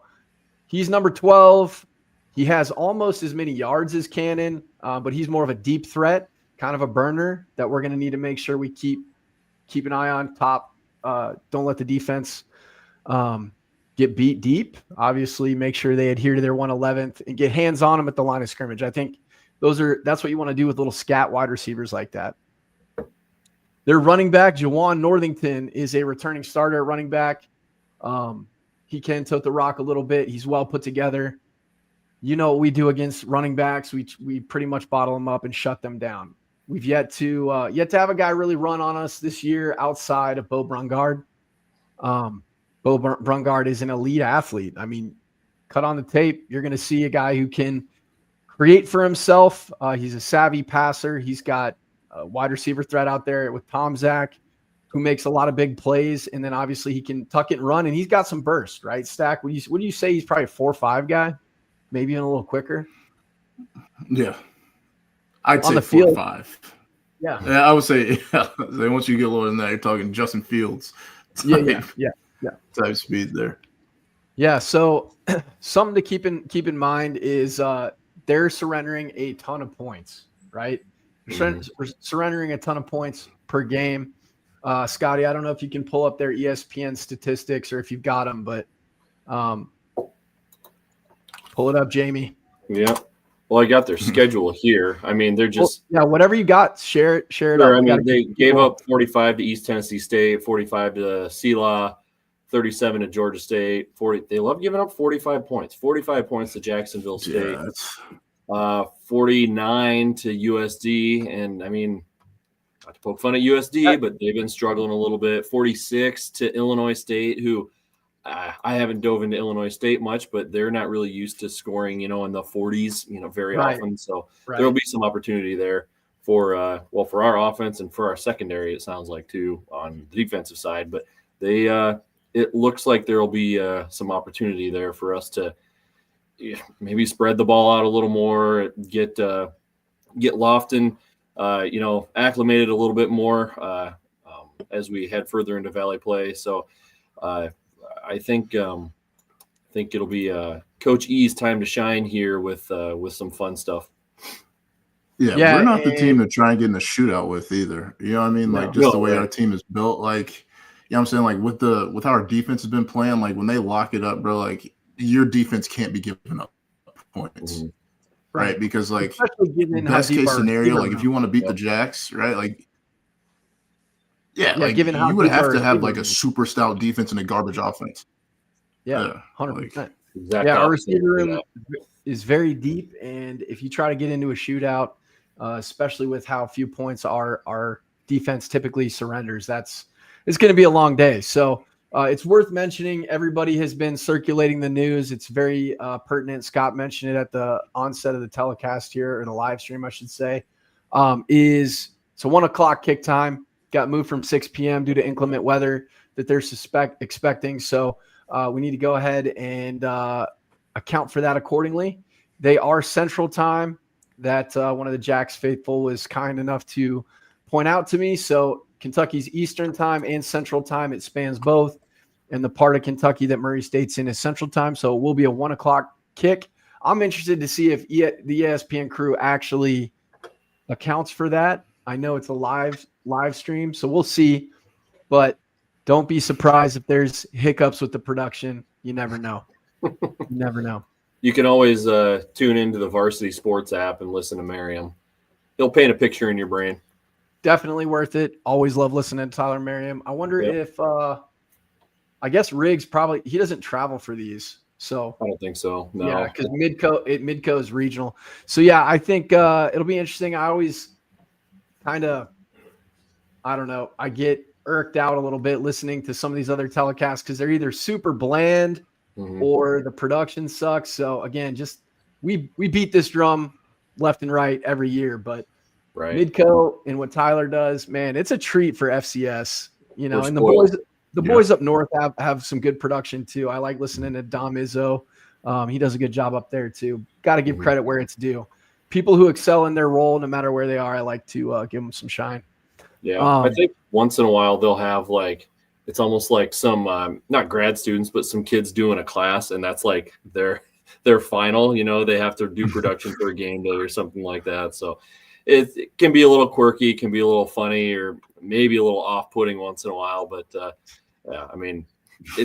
he's number 12. He has almost as many yards as Cannon, but he's more of a deep threat, kind of a burner that we're going to need to make sure we keep an eye on top. Don't let the defense get beat deep. Obviously, make sure they adhere to their 111th and get hands on them at the line of scrimmage. I think that's what you want to do with little scat wide receivers like that. Their running back, Jawan Northington, is a returning starter at running back. He can tote the rock a little bit. He's well put together. You know what we do against running backs. We pretty much bottle them up and shut them down. We've yet to have a guy really run on us this year outside of Bo Brungard. Bo Brungard is an elite athlete. I mean, cut on the tape, you're going to see a guy who can create for himself. He's a savvy passer. He's got a wide receiver threat out there with Tom Zach, who makes a lot of big plays. And then obviously he can tuck it and run, and he's got some burst, right? Stack, what do you say? He's probably a 4.5 guy, maybe even a little quicker. Yeah. I'd say 4.5. Yeah. I would say, once you get lower than that, you're talking Justin Fields. Yeah. Type speed there. Yeah. So something to keep in mind is they're surrendering a ton of points, right? We're surrendering a ton of points per game. Scotty, I don't know if you can pull up their ESPN statistics or if you've got them, but pull it up, Jamie. Yeah. Well, I got their schedule here. I mean, they're just whatever you got, share it sure, up. I mean, they gave up 45 to East Tennessee State, 45 to CLA, 37 to Georgia State, 40. They love giving up 45 points. 45 points to Jacksonville State, 49 to USD, and I mean, not to poke fun at USD, but they've been struggling a little bit. 46 to Illinois State, who I haven't dove into Illinois State much, but they're not really used to scoring, in the 40s, very often. So there will be some opportunity there for for our offense and for our secondary. It sounds like too on the defensive side, but it looks like there will be some opportunity there for us to maybe spread the ball out a little more, get Lofton, acclimated a little bit more as we head further into Valley play. So I think it'll be Coach E's time to shine here with some fun stuff. Yeah, we're not the team to try and get in a shootout with either. You know what I mean? Like the way our team is built, like, what I'm saying? Like with how our defense has been playing, like when they lock it up, bro, like your defense can't be giving up points. Mm-hmm. Right? Because like best case scenario, like if you want to beat the Jacks, right? Like like given how you would have to have like a super stout defense and a garbage offense. Yeah, 100%. Our receiver room is very deep, and if you try to get into a shootout, especially with how few points our defense typically surrenders, it's going to be a long day. So it's worth mentioning. Everybody has been circulating the news. It's very pertinent. Scott mentioned it at the onset of the telecast here, or the live stream, I should say. It's a 1 o'clock kick time. Got moved from 6 p.m. due to inclement weather that they're expecting. So we need to go ahead and account for that accordingly. They are Central Time. That one of the Jacks faithful was kind enough to point out to me. So Kentucky's Eastern Time and Central Time. It spans both. And the part of Kentucky that Murray State's in is Central Time. So it will be a 1 o'clock kick. I'm interested to see if the ESPN crew actually accounts for that. I know it's a live stream, so we'll see. But don't be surprised if there's hiccups with the production. You never know. You never know. You can always tune into the Varsity Sports app and listen to Merriam. He'll paint a picture in your brain. Definitely worth it. Always love listening to Tyler Merriam. I wonder if I guess Riggs he doesn't travel for these. So I don't think so. No. Yeah, because Midco is regional. So yeah, I think it'll be interesting. I always kind of, I don't know, I get irked out a little bit listening to some of these other telecasts because they're either super bland or the production sucks. So again, just we beat this drum left and right every year, but Midco and what Tyler does, man, it's a treat for FCS. And the boys up north have some good production too. I like listening to Dom Izzo. He does a good job up there too. Got to give credit where it's due. People who excel in their role, no matter where they are, I like to give them some shine. Yeah, I think once in a while they'll have it's almost like some not grad students, but some kids doing a class, and that's like their final. They have to do production for a game day or something like that. So it can be a little quirky, can be a little funny, or maybe a little off-putting once in a while. But I mean,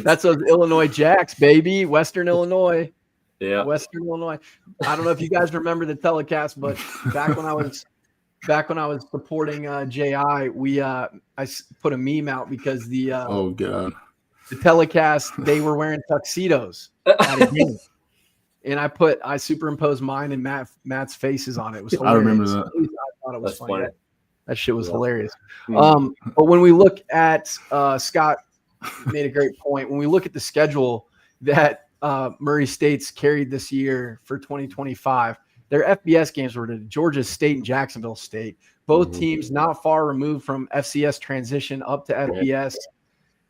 that's those Illinois Jacks, baby, Western Illinois. Yeah, Western Illinois. I don't know if you guys remember the telecast, but back when I was supporting JI, I put a meme out because the telecast, they were wearing tuxedos at a game, and I superimposed mine and Matt's faces on it. It was hilarious. I remember that. I thought it was funny. That shit was hilarious. But when we look at Scott made a great point. When we look at the schedule that Murray State's carried this year for 2025, their FBS games were to Georgia State and Jacksonville State. Both teams not far removed from FCS transition up to FBS.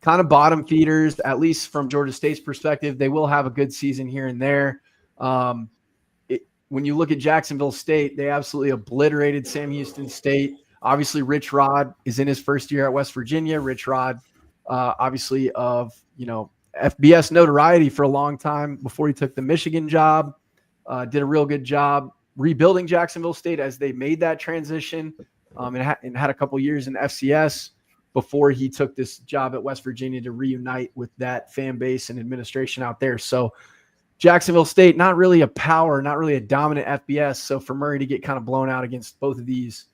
Kind of bottom feeders, at least from Georgia State's perspective. They will have a good season here and there. When you look at Jacksonville State, they absolutely obliterated Sam Houston State. Obviously, Rich Rod is in his first year at West Virginia. Rich Rod, obviously of, FBS notoriety for a long time before he took the Michigan job. Did a real good job rebuilding Jacksonville State as they made that transition and had a couple years in FCS. before he took this job at West Virginia to reunite with that fan base and administration out there. So Jacksonville State, not really a power, not really a dominant FBS. So for Murray to get kind of blown out against both of these,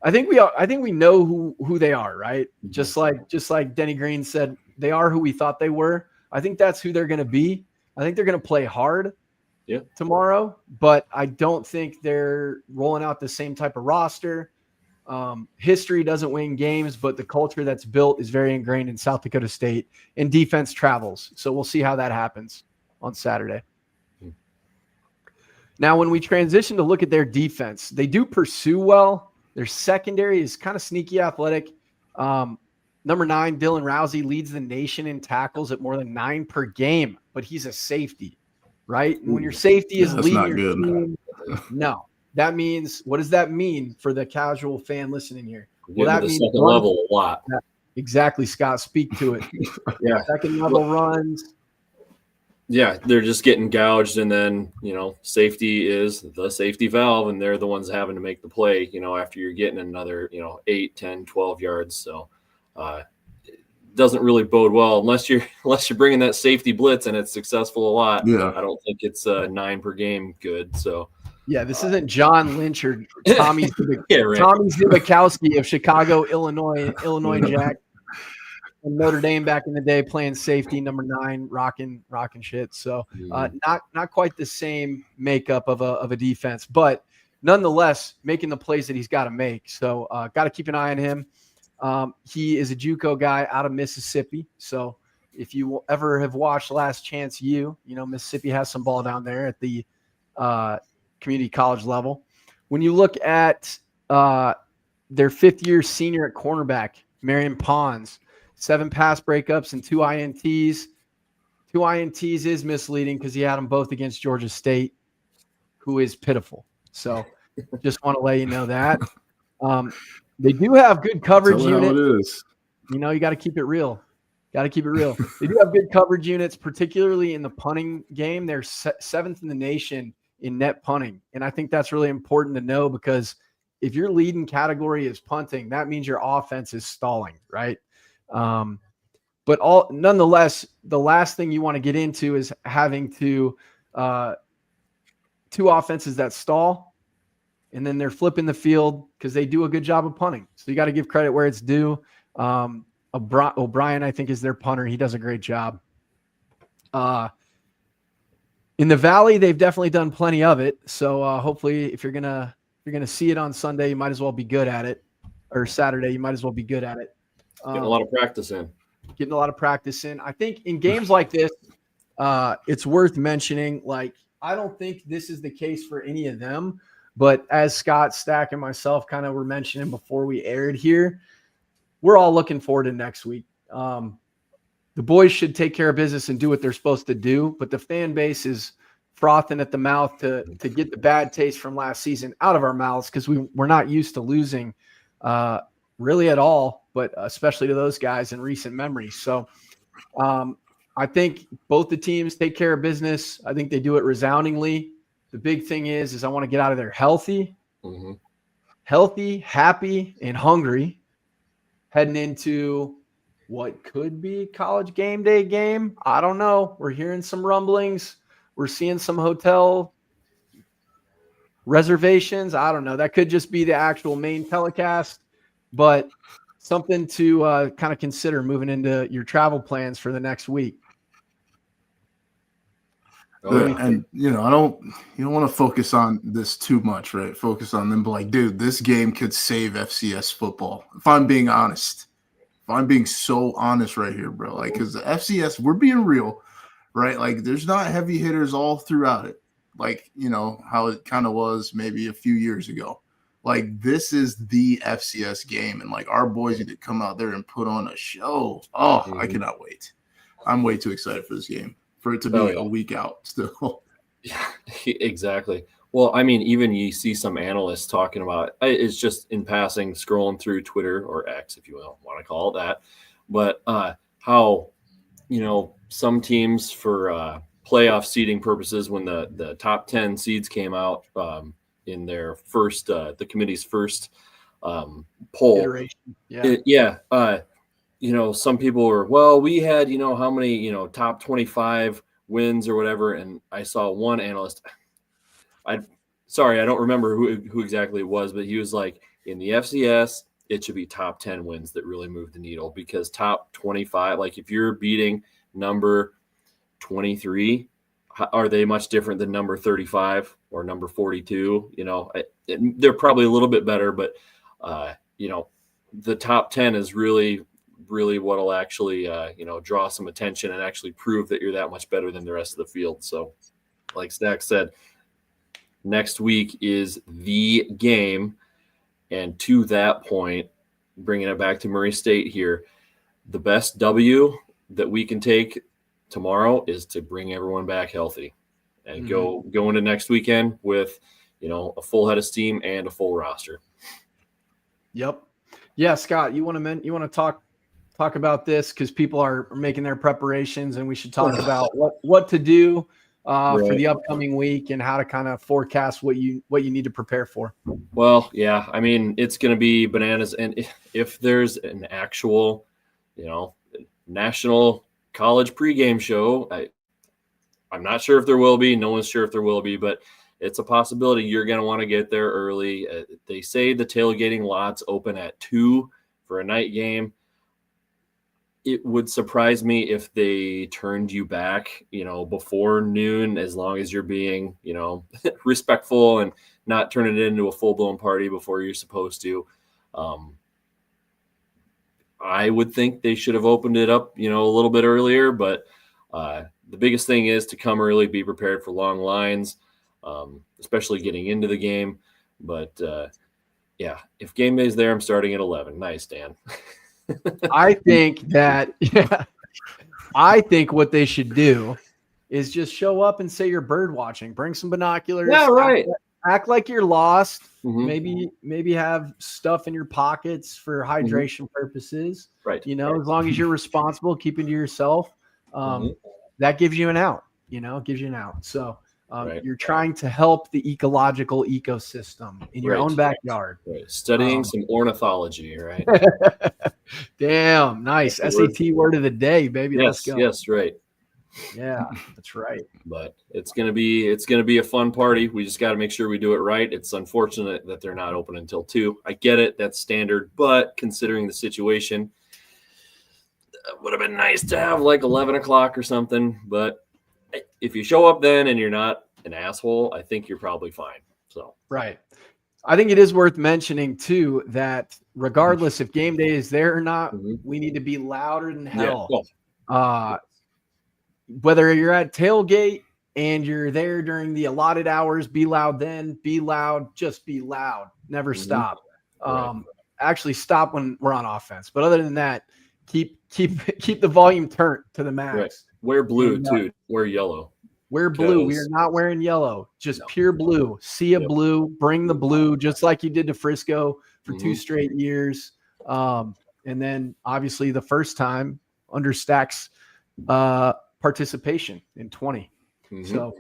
I think we know who they are, right? Just like Denny Green said, they are who we thought they were. I think that's who they're going to be. I think they're going to play hard tomorrow, but I don't think they're rolling out the same type of roster. History doesn't win games, but the culture that's built is very ingrained in South Dakota State, and defense travels. So we'll see how that happens on Saturday. Now, when we transition to look at their defense, they do pursue well. Their secondary is kind of sneaky athletic. Number 9, Dylan Rousey, leads the nation in tackles at more than 9 per game, but he's a safety, right? And when your safety is leading your team, no. That means, what does that mean for the casual fan listening here? Well, that means second level a lot. Exactly, Scott. Speak to it. Second level runs. Yeah, they're just getting gouged, and then, safety is the safety valve, and they're the ones having to make the play, after you're getting another, 8, 10, 12 yards. So it doesn't really bode well unless you're bringing that safety blitz and it's successful a lot. Yeah. I don't think it's 9 per game good. So yeah, this isn't John Lynch or Tommy right. Tommy Zibikowski of Chicago, Illinois Jack. And Notre Dame back in the day playing safety, number 9, rocking shit. So not quite the same makeup of a defense, but nonetheless making the plays that he's got to make. So got to keep an eye on him. He is a JUCO guy out of Mississippi. So if you ever have watched Last Chance U, Mississippi has some ball down there at the community college level. When you look at their 5th-year senior at cornerback, Marion Pons, 7 pass breakups and 2 INTs. 2 INTs is misleading because he had them both against Georgia State, who is pitiful. So just want to let you know that. They do have good coverage units. You got to keep it real. They do have good coverage units, particularly in the punting game. They're 7th in the nation in net punting. And I think that's really important to know, because if your leading category is punting, that means your offense is stalling, right? But nonetheless, the last thing you want to get into is having to 2 offenses that stall, and then they're flipping the field because they do a good job of punting. So you got to give credit where it's due. O'Brien, I think, is their punter. He does a great job. In the Valley, they've definitely done plenty of it. So hopefully, if you're gonna see it on Sunday, you might as well be good at it, or Saturday, you might as well be good at it. Getting a lot of practice in. I think in games like this, it's worth mentioning, I don't think this is the case for any of them, but as Scott, Stack, and myself kind of were mentioning before we aired here, we're all looking forward to next week. The boys should take care of business and do what they're supposed to do, but the fan base is frothing at the mouth to get the bad taste from last season out of our mouths, because we're not used to losing really at all, but especially to those guys in recent memory. So I think both the teams take care of business. I think they do it resoundingly. The big thing is I want to get out of there healthy, happy, and hungry, heading into what could be college game day game. I don't know. We're hearing some rumblings. We're seeing some hotel reservations. I don't know. That could just be the actual main telecast, but something to kind of consider moving into your travel plans for the next week. And you don't want to focus on this too much, right? Focus on them, but dude, this game could save FCS football. If I'm being honest, if I'm being so honest right here, bro, because the FCS, we're being real, right? There's not heavy hitters all throughout it, how it kind of was maybe a few years ago. This is the FCS game, and our boys need to come out there and put on a show. Oh, I cannot wait. I'm way too excited for this game, for it to be a week out still. Yeah, exactly. Well, even you see some analysts talking about, it's just in passing, scrolling through Twitter, or X, if you want to call it that, but how, some teams, for playoff seeding purposes, when the top 10 seeds came out in their first, the committee's first poll. Iteration. Some people were, well, we had, how many, top 25 wins or whatever. And I saw one analyst, I don't remember who exactly it was, but he was like, in the FCS, it should be top 10 wins that really move the needle, because top 25, like if you're beating number 23, are they much different than number 35 or number 42? They're probably a little bit better, but the top 10 is really what'll actually, draw some attention and actually prove that you're that much better than the rest of the field. So like Stack said, next week is the game. And to that point, bringing it back to Murray State here, the best W that we can take tomorrow is to bring everyone back healthy and go into next weekend with, a full head of steam and a full roster. Yep. Yeah, Scott, you want to talk about this, because people are making their preparations, and we should talk about what to do for the upcoming week and how to kind of forecast what you need to prepare for. Well, yeah, I mean, it's going to be bananas. And if there's an actual, national college pregame show, I'm not sure if there will be. No one's sure if there will be, but it's a possibility. You're going to want to get there early. They say the tailgating lots open at 2 for a night game. It would surprise me if they turned you back, before noon, as long as you're being, respectful and not turning it into a full-blown party before you're supposed to. I would think they should have opened it up, a little bit earlier, but the biggest thing is to come early, be prepared for long lines, especially getting into the game. But if game day is there, I'm starting at 11. Nice, Dan. I think what they should do is just show up and say you're bird watching. Bring some binoculars. Yeah, right. Act like you're lost. Mm-hmm. Maybe have stuff in your pockets for hydration purposes. Right. As long as you're responsible, keeping to yourself, that gives you an out. Gives you an out. So you're trying to help the ecological ecosystem in your own backyard. Right. Studying some ornithology, right? Damn, nice. SAT word of the day, baby. Yes, let's go. yes, right. Yeah, that's right. But it's gonna be a fun party. We just got to make sure we do it right. It's unfortunate that they're not open until 2. I get it, that's standard, but considering the situation, it would have been nice to have like 11 o'clock or something. But if you show up then and you're not an asshole, I think you're probably fine. So right. I think it is worth mentioning too that regardless if game day is there or not, we need to be louder than hell. Yeah. Whether you're at tailgate and you're there during the allotted hours, be loud then, be loud, just be loud. Never stop. Actually stop when we're on offense. But other than that, keep the volume turned to the max. Right. Wear blue too. Wear yellow. Wear blue. We are not wearing yellow. Just pure blue. See a blue. Bring the blue, just like you did to Frisco for 2 straight years. And then obviously the first time under Stack's participation in 20. So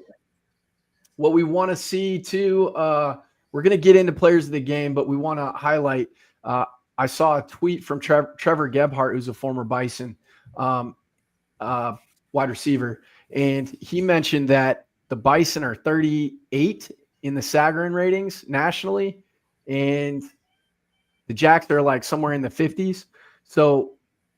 what we want to see too, we're going to get into players of the game, but we want to highlight, I saw a tweet from Trevor Gebhardt, who's a former Bison wide receiver. And he mentioned that the Bison are 38 in the Sagarin ratings nationally. And the Jacks are like somewhere in the 50s. So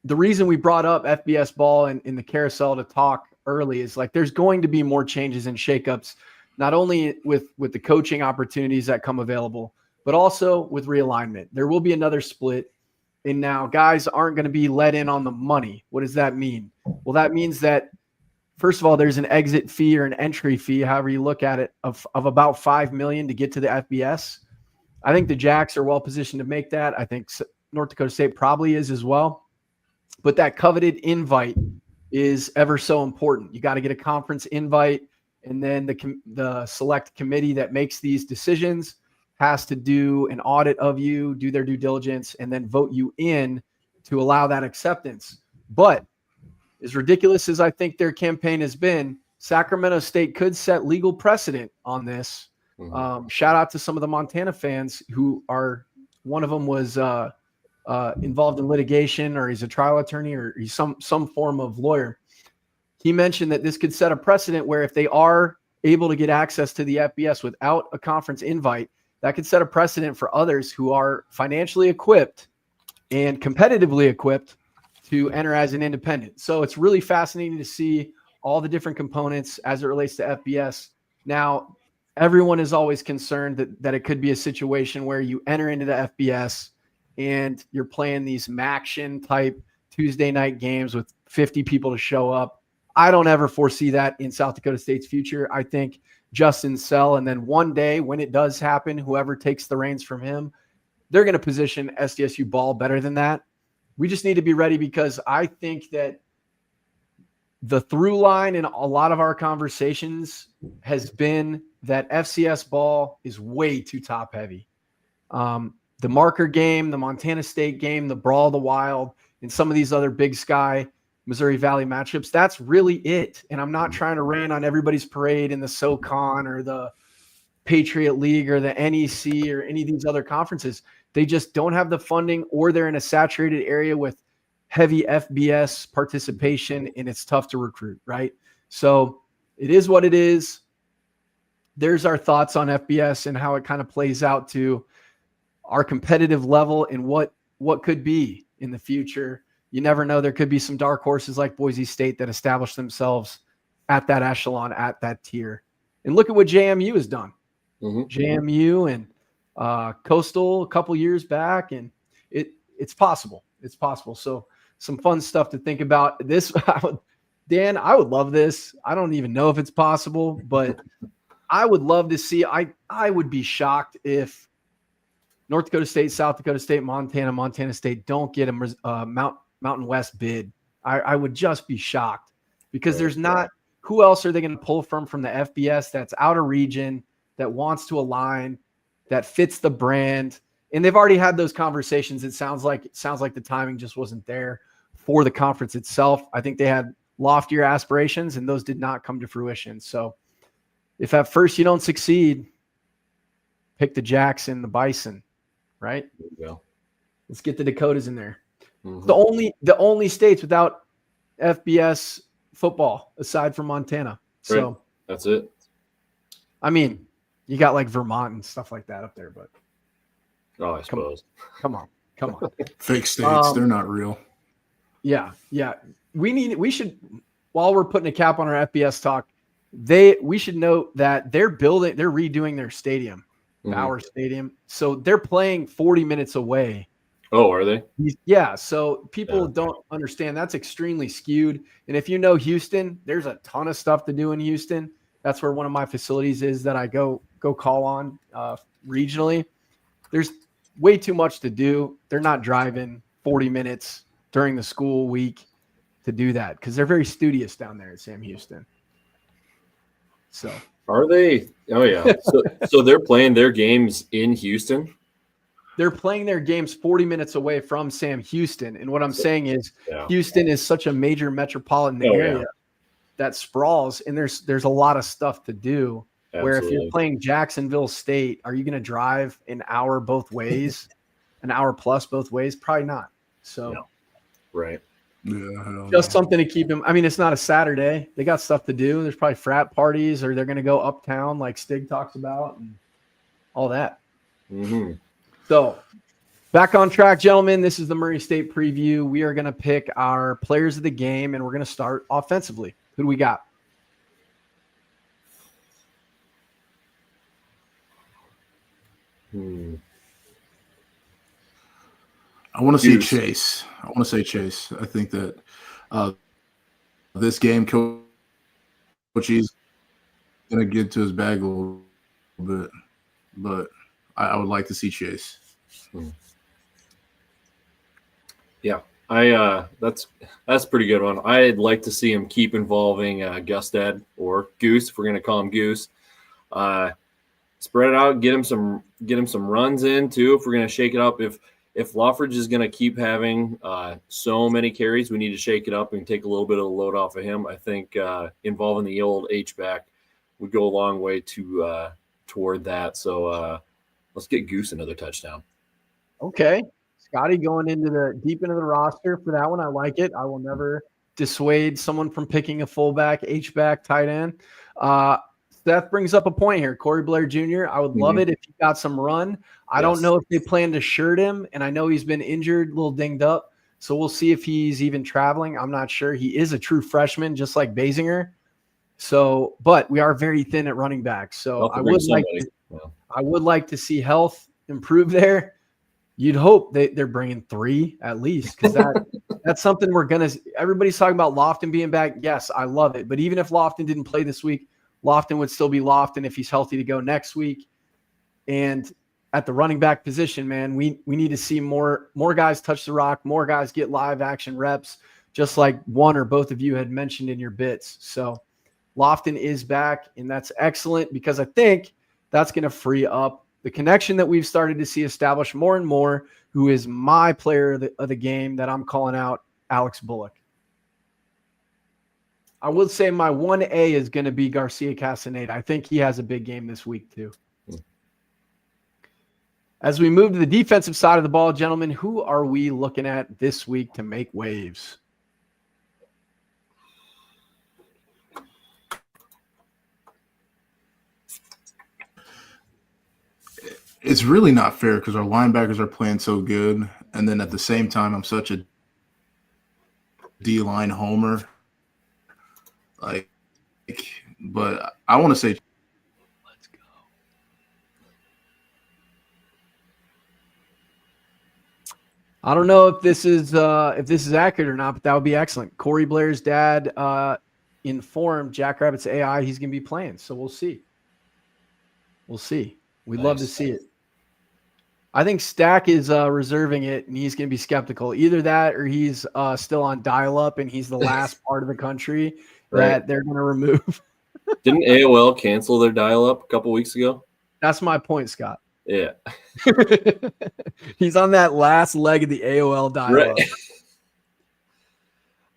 the reason we brought up FBS ball in the carousel to talk early is like there's going to be more changes and shakeups, not only with the coaching opportunities that come available, but also with realignment. There will be another split. And now guys aren't going to be let in on the money. What does that mean? Well, that means that, first of all, there's an exit fee or an entry fee, however you look at it, of about $5 million to get to the FBS. I think the Jacks are well positioned to make that. I think North Dakota State probably is as well. But that coveted invite is ever so important. You got to get a conference invite, and then the select committee that makes these decisions has to do an audit of you, do their due diligence, and then vote you in to allow that acceptance. But as ridiculous as I think their campaign has been, Sacramento State could set legal precedent on this. Shout out to some of the Montana fans who are one of them was involved in litigation, or he's a trial attorney, or he's some form of lawyer. He mentioned that this could set a precedent where if they are able to get access to the FBS without a conference invite, that could set a precedent for others who are financially equipped and competitively equipped to enter as an independent. So it's really fascinating to see all the different components as it relates to FBS. Now, everyone is always concerned that it could be a situation where you enter into the FBS and you're playing these MACtion type Tuesday night games with 50 people to show up. I don't ever foresee that in South Dakota State's future. I think Justin Sell, and then one day when it does happen, whoever takes the reins from him, they're going to position SDSU ball better than that. We just need to be ready, because I think that the through line in a lot of our conversations has been that FCS ball is way too top heavy. The marker game, the Montana State game, the Brawl of the Wild, and some of these other Big Sky, Missouri Valley matchups, that's really it. And I'm not trying to rain on everybody's parade in the SoCon or the Patriot League or the NEC or any of these other conferences. They just don't have the funding, or they're in a saturated area with heavy FBS participation, and it's tough to recruit, right? So it is what it is. There's our thoughts on FBS and how it kind of plays out to our competitive level and what could be in the future. You never know. There could be some dark horses like Boise State that establish themselves at that echelon, at that tier. And look at what JMU has done. Mm-hmm. JMU and Coastal a couple years back, and it's possible. It's possible. So some fun stuff to think about. This, Dan, I would love this. I don't even know if it's possible, but I would love to see. I would be shocked if North Dakota State, South Dakota State, Montana State don't get a Mountain West bid. I would just be shocked, because there's not – who else are they going to pull from the FBS that's out of region, that wants to align, that fits the brand? And they've already had those conversations. It sounds like the timing just wasn't there for the conference itself. I think they had loftier aspirations, and those did not come to fruition. So if at first you don't succeed, pick the Jacks and the Bison, right? There you go. Let's get the Dakotas in there. Mm-hmm. The only states without FBS football aside from Montana. So right. That's it. I mean, you got like Vermont and stuff like that up there, but I suppose. Come on. Fake states, they're not real. Yeah. We should, while we're putting a cap on our FBS talk, we should note that they're redoing their stadium, Bauer Stadium. So they're playing 40 minutes away. Oh, are they? Yeah. So people don't understand that's extremely skewed. And if you know Houston, there's a ton of stuff to do in Houston. That's where one of my facilities is that I go call on regionally. There's way too much to do. They're not driving 40 minutes during the school week to do that, because they're very studious down there at Sam Houston. So are they? Oh yeah. So they're playing their games in Houston. They're playing their games 40 minutes away from Sam Houston. And what I'm saying is Houston is such a major metropolitan area that sprawls, and there's a lot of stuff to do. Absolutely. Where if you're playing Jacksonville State, are you going to drive an hour both ways, an hour plus both ways? Probably not. So, right. Yeah, just something to keep him. I mean, it's not a Saturday. They got stuff to do. There's probably frat parties, or they're going to go uptown like Stig talks about, and all that. Mm-hmm. So back on track, gentlemen. This is the Murray State preview. We are going to pick our players of the game, and we're going to start offensively. Who do we got? I want to see Chase. I want to say Chase. I think that this game, Coach is going to get to his bag a little bit, but I would like to see Chase. Yeah, that's a pretty good one. I'd like to see him keep involving Gustad or Goose, if we're going to call him Goose. Spread it out, get him some runs in too. If we're going to shake it up, if Lawfridge is going to keep having so many carries, we need to shake it up and take a little bit of the load off of him. I think involving the old H-back would go a long way toward that. So let's get Goose another touchdown. Okay. Scotty going into the deep into the roster for that one. I like it. I will never dissuade someone from picking a fullback, H-back, tight end. Seth brings up a point here. Corey Blair Jr., I would love it if he got some run. I don't know if they plan to shirt him, and I know he's been injured, a little dinged up. So we'll see if he's even traveling. I'm not sure. He is a true freshman, just like Basinger. So, but we are very thin at running back. So I would like to see health improve there. You'd hope they're bringing 3 at least, because that's something we're going to – everybody's talking about Lofton being back. Yes, I love it. But even if Lofton didn't play this week, Lofton would still be Lofton if he's healthy to go next week. And at the running back position, man, we need to see more guys touch the rock, more guys get live action reps, just like one or both of you had mentioned in your bits. So Lofton is back, and that's excellent because I think that's going to free up the connection that we've started to see establish more and more, who is my player of the game that I'm calling out, Alex Bullock. I would say my 1A is going to be Garcia Castaneda. I think he has a big game this week too. As we move to the defensive side of the ball, gentlemen, who are we looking at this week to make waves? It's really not fair because our linebackers are playing so good, and then at the same time, I'm such a D-line homer. But I want to say, let's go. I don't know if this is accurate or not, but that would be excellent. Corey Blair's dad informed Jackrabbits AI he's going to be playing, so we'll see. We'd love to see it. I think Stack is reserving it, and he's going to be skeptical. Either that or he's still on dial-up, and he's the last part of the country that they're going to remove. Didn't AOL cancel their dial-up a couple weeks ago? That's my point, Scott. Yeah. He's on that last leg of the AOL dial-up.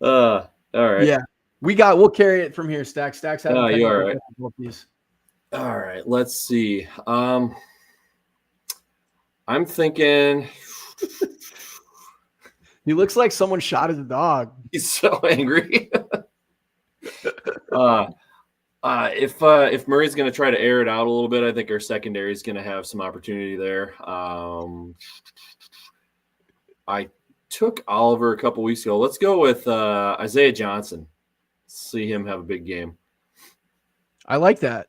Right. All right. Yeah. We'll carry it from here, Stack. Stack's having you all right. difficulties. All right. Let's see. I'm thinking he looks like someone shot his dog. He's so angry. If Murray's going to try to air it out a little bit, I think our secondary is going to have some opportunity there. I took Oliver a couple weeks ago. Let's go with Isaiah Johnson. See him have a big game. I like that.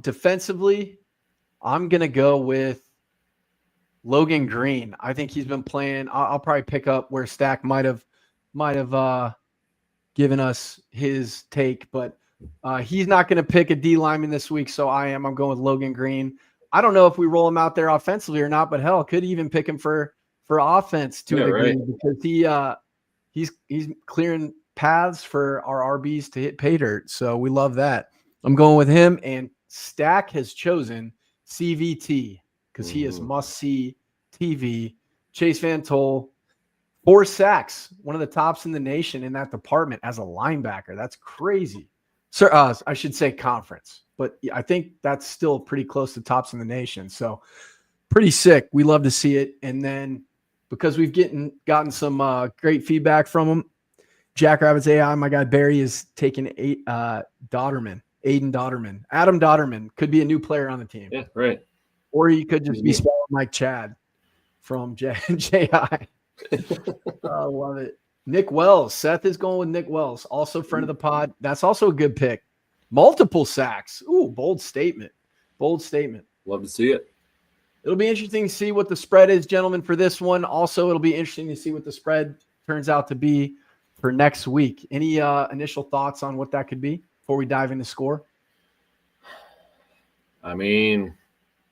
Defensively, I'm going to go with Logan Green. I think he's been playing. I'll probably pick up where Stack might have given us his take, but he's not going to pick a D lineman this week, so I'm going with Logan Green. I don't know if we roll him out there offensively or not, but hell, could even pick him for offense to a degree because he's clearing paths for our RBs to hit pay dirt. So we love that. I'm going with him, and Stack has chosen CVT because he is must-see TV. Chase Van Tol, 4 sacks, one of the tops in the nation in that department as a linebacker. That's crazy. Sir, I should say conference, but I think that's still pretty close to tops in the nation. So pretty sick. We love to see it. And then because we've gotten some great feedback from him, Jackrabbits AI, my guy Barry is taking Aiden Dotterman. Adam Dotterman could be a new player on the team. Yeah, right. Or he could just be spelled like Chad from JI. I love it. Nick Wells. Seth is going with Nick Wells, also friend of the pod. That's also a good pick. Multiple sacks. Ooh, bold statement. Love to see it. It'll be interesting to see what the spread is, gentlemen, for this one. Also, it'll be interesting to see what the spread turns out to be for next week. Any initial thoughts on what that could be before we dive into score? I mean,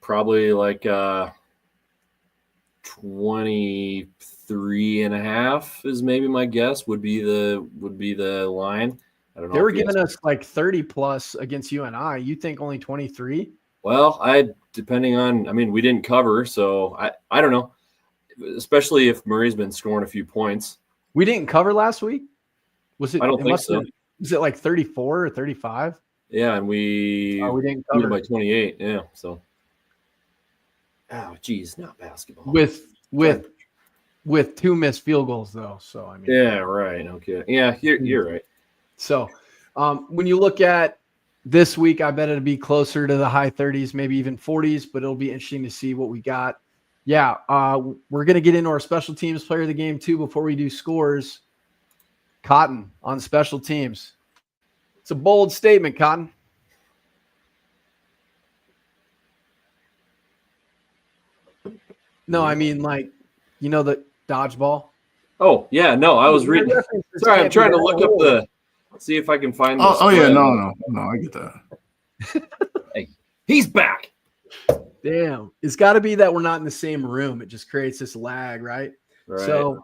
probably like 23.5 is maybe my guess would be the line. I don't know. They were giving us like 30 plus against UNI. You think only 23? Well, depending on, we didn't cover, so I don't know. Especially if Murray's been scoring a few points. We didn't cover last week? Was it? I don't think so. Was it like 34 or 35? Yeah, and we didn't cover by 28. Yeah, so Oh, geez, not basketball. With 2 missed field goals though. So I mean, Yeah, right. Okay. Yeah, you're right. So when you look at this week, I bet it'll be closer to the high 30s, maybe even 40s, but it'll be interesting to see what we got. Yeah, we're going to get into our special teams player of the game too before we do scores. Cotton on special teams. It's a bold statement, Cotton. No, I mean like, the dodgeball. Oh, yeah, no, I was reading. Sorry, I'm trying to look up see if I can find this. Oh yeah, no, I get that. Hey, he's back. Damn. It's got to be that we're not in the same room. It just creates this lag, right? Right. So,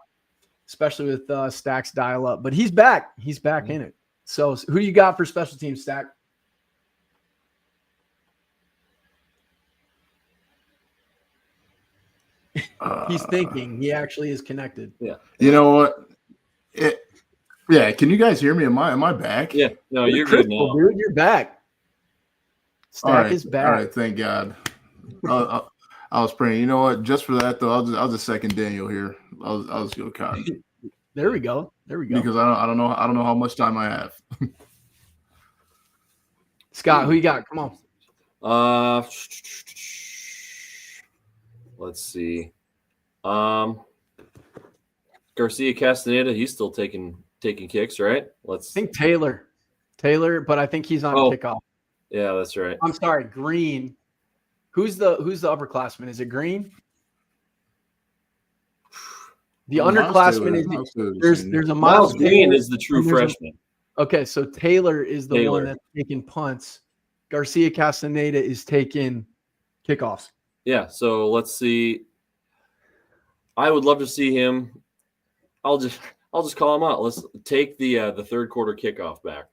especially with Stack's dial up. But he's back. He's back in it. So, who you got for special teams, Stack? He's thinking. He actually is connected. Yeah. You know what? Yeah. Can you guys hear me? Am I back? Yeah. No, you're good now. Dude, you're back. Stack is back. All right. Thank God. I was praying. You know what? Just for that though, I'll just second Daniel here. I'll just go Cotton. There we go. Because I don't know how much time I have. Scott, who you got? Come on. Let's see. Garcia Castaneda, he's still taking kicks, right? I think Taylor, but I think he's on kickoff. Yeah, that's right. I'm sorry, Green. Who's the upperclassman? Is it Green? The underclassman is there's a Miles Green is the true freshman. Okay, so Taylor is the one that's taking punts. Garcia Castaneda is taking kickoffs. Yeah, so let's see. I would love to see him. I'll just call him out. Let's take the third quarter kickoff back,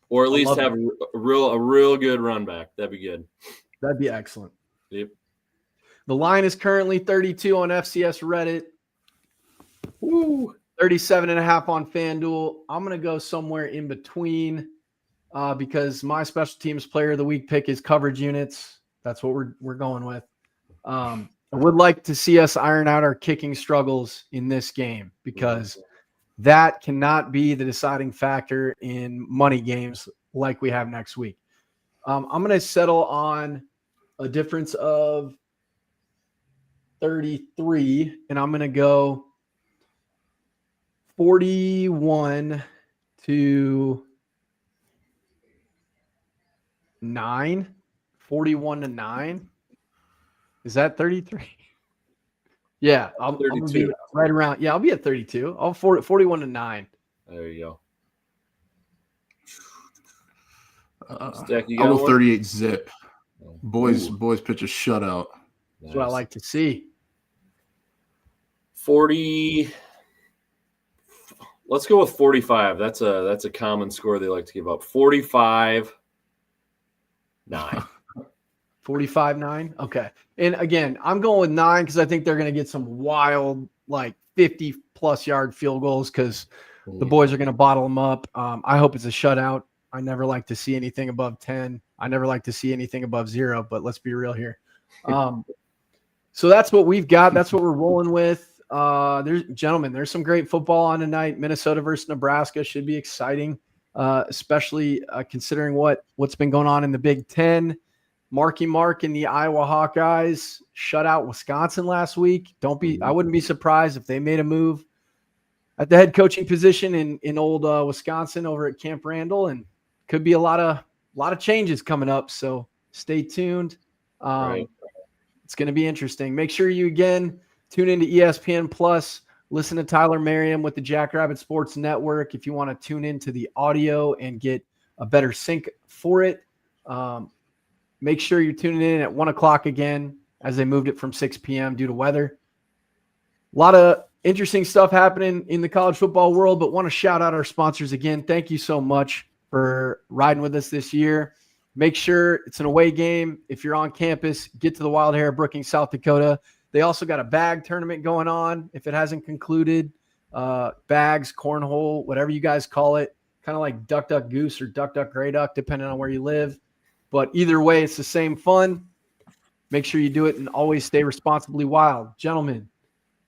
or at least have a real good run back. That'd be good. That'd be excellent. Yep. The line is currently 32 on FCS Reddit. 37.5 on FanDuel. I'm going to go somewhere in between because my special teams player of the week pick is coverage units. That's what we're going with. I would like to see us iron out our kicking struggles in this game because that cannot be the deciding factor in money games like we have next week. I'm going to settle on a difference of 33, and I'm going to go 41-9. 41-9. Is that 33? Yeah, I'm gonna be right around. Yeah, I'll be at 32. I'll 41-9. There you go. Stack, I'll go 38 zip. Boys pitch a shutout. That's what I like to see. 40. Let's go with 45. That's a common score they like to give up. 45-9. 45-9. Okay. And again, I'm going with 9 because I think they're going to get some wild, like 50-plus yard field goals because the boys are going to bottle them up. I hope it's a shutout. I never like to see anything above 10. I never like to see anything above 0, but let's be real here. So that's what we've got. That's what we're rolling with. There's some great football on tonight. Minnesota versus Nebraska should be exciting, especially considering what's been going on in the Big Ten. Marky Mark and the Iowa Hawkeyes shut out Wisconsin last week. I wouldn't be surprised if they made a move at the head coaching position in old Wisconsin over at Camp Randall, and could be a lot of changes coming up. So stay tuned. Right. It's going to be interesting. Make sure you again tune into ESPN Plus. Listen to Tyler Merriam with the Jackrabbit Sports Network if you want to tune into the audio and get a better sync for it. Make sure you're tuning in at 1 o'clock again as they moved it from 6 p.m. due to weather. A lot of interesting stuff happening in the college football world, but want to shout out our sponsors again. Thank you so much for riding with us this year. Make sure it's an away game. If you're on campus, get to the Wild Hair, Brookings, South Dakota. They also got a bag tournament going on. If it hasn't concluded, bags, cornhole, whatever you guys call it, kind of like Duck, Duck, Goose or Duck, Duck, Gray Duck, depending on where you live. But either way, it's the same fun. Make sure you do it and always stay responsibly wild. Gentlemen,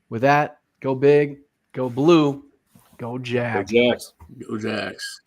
with that, go big, go blue, go Jack. Go Jacks. Go Jacks.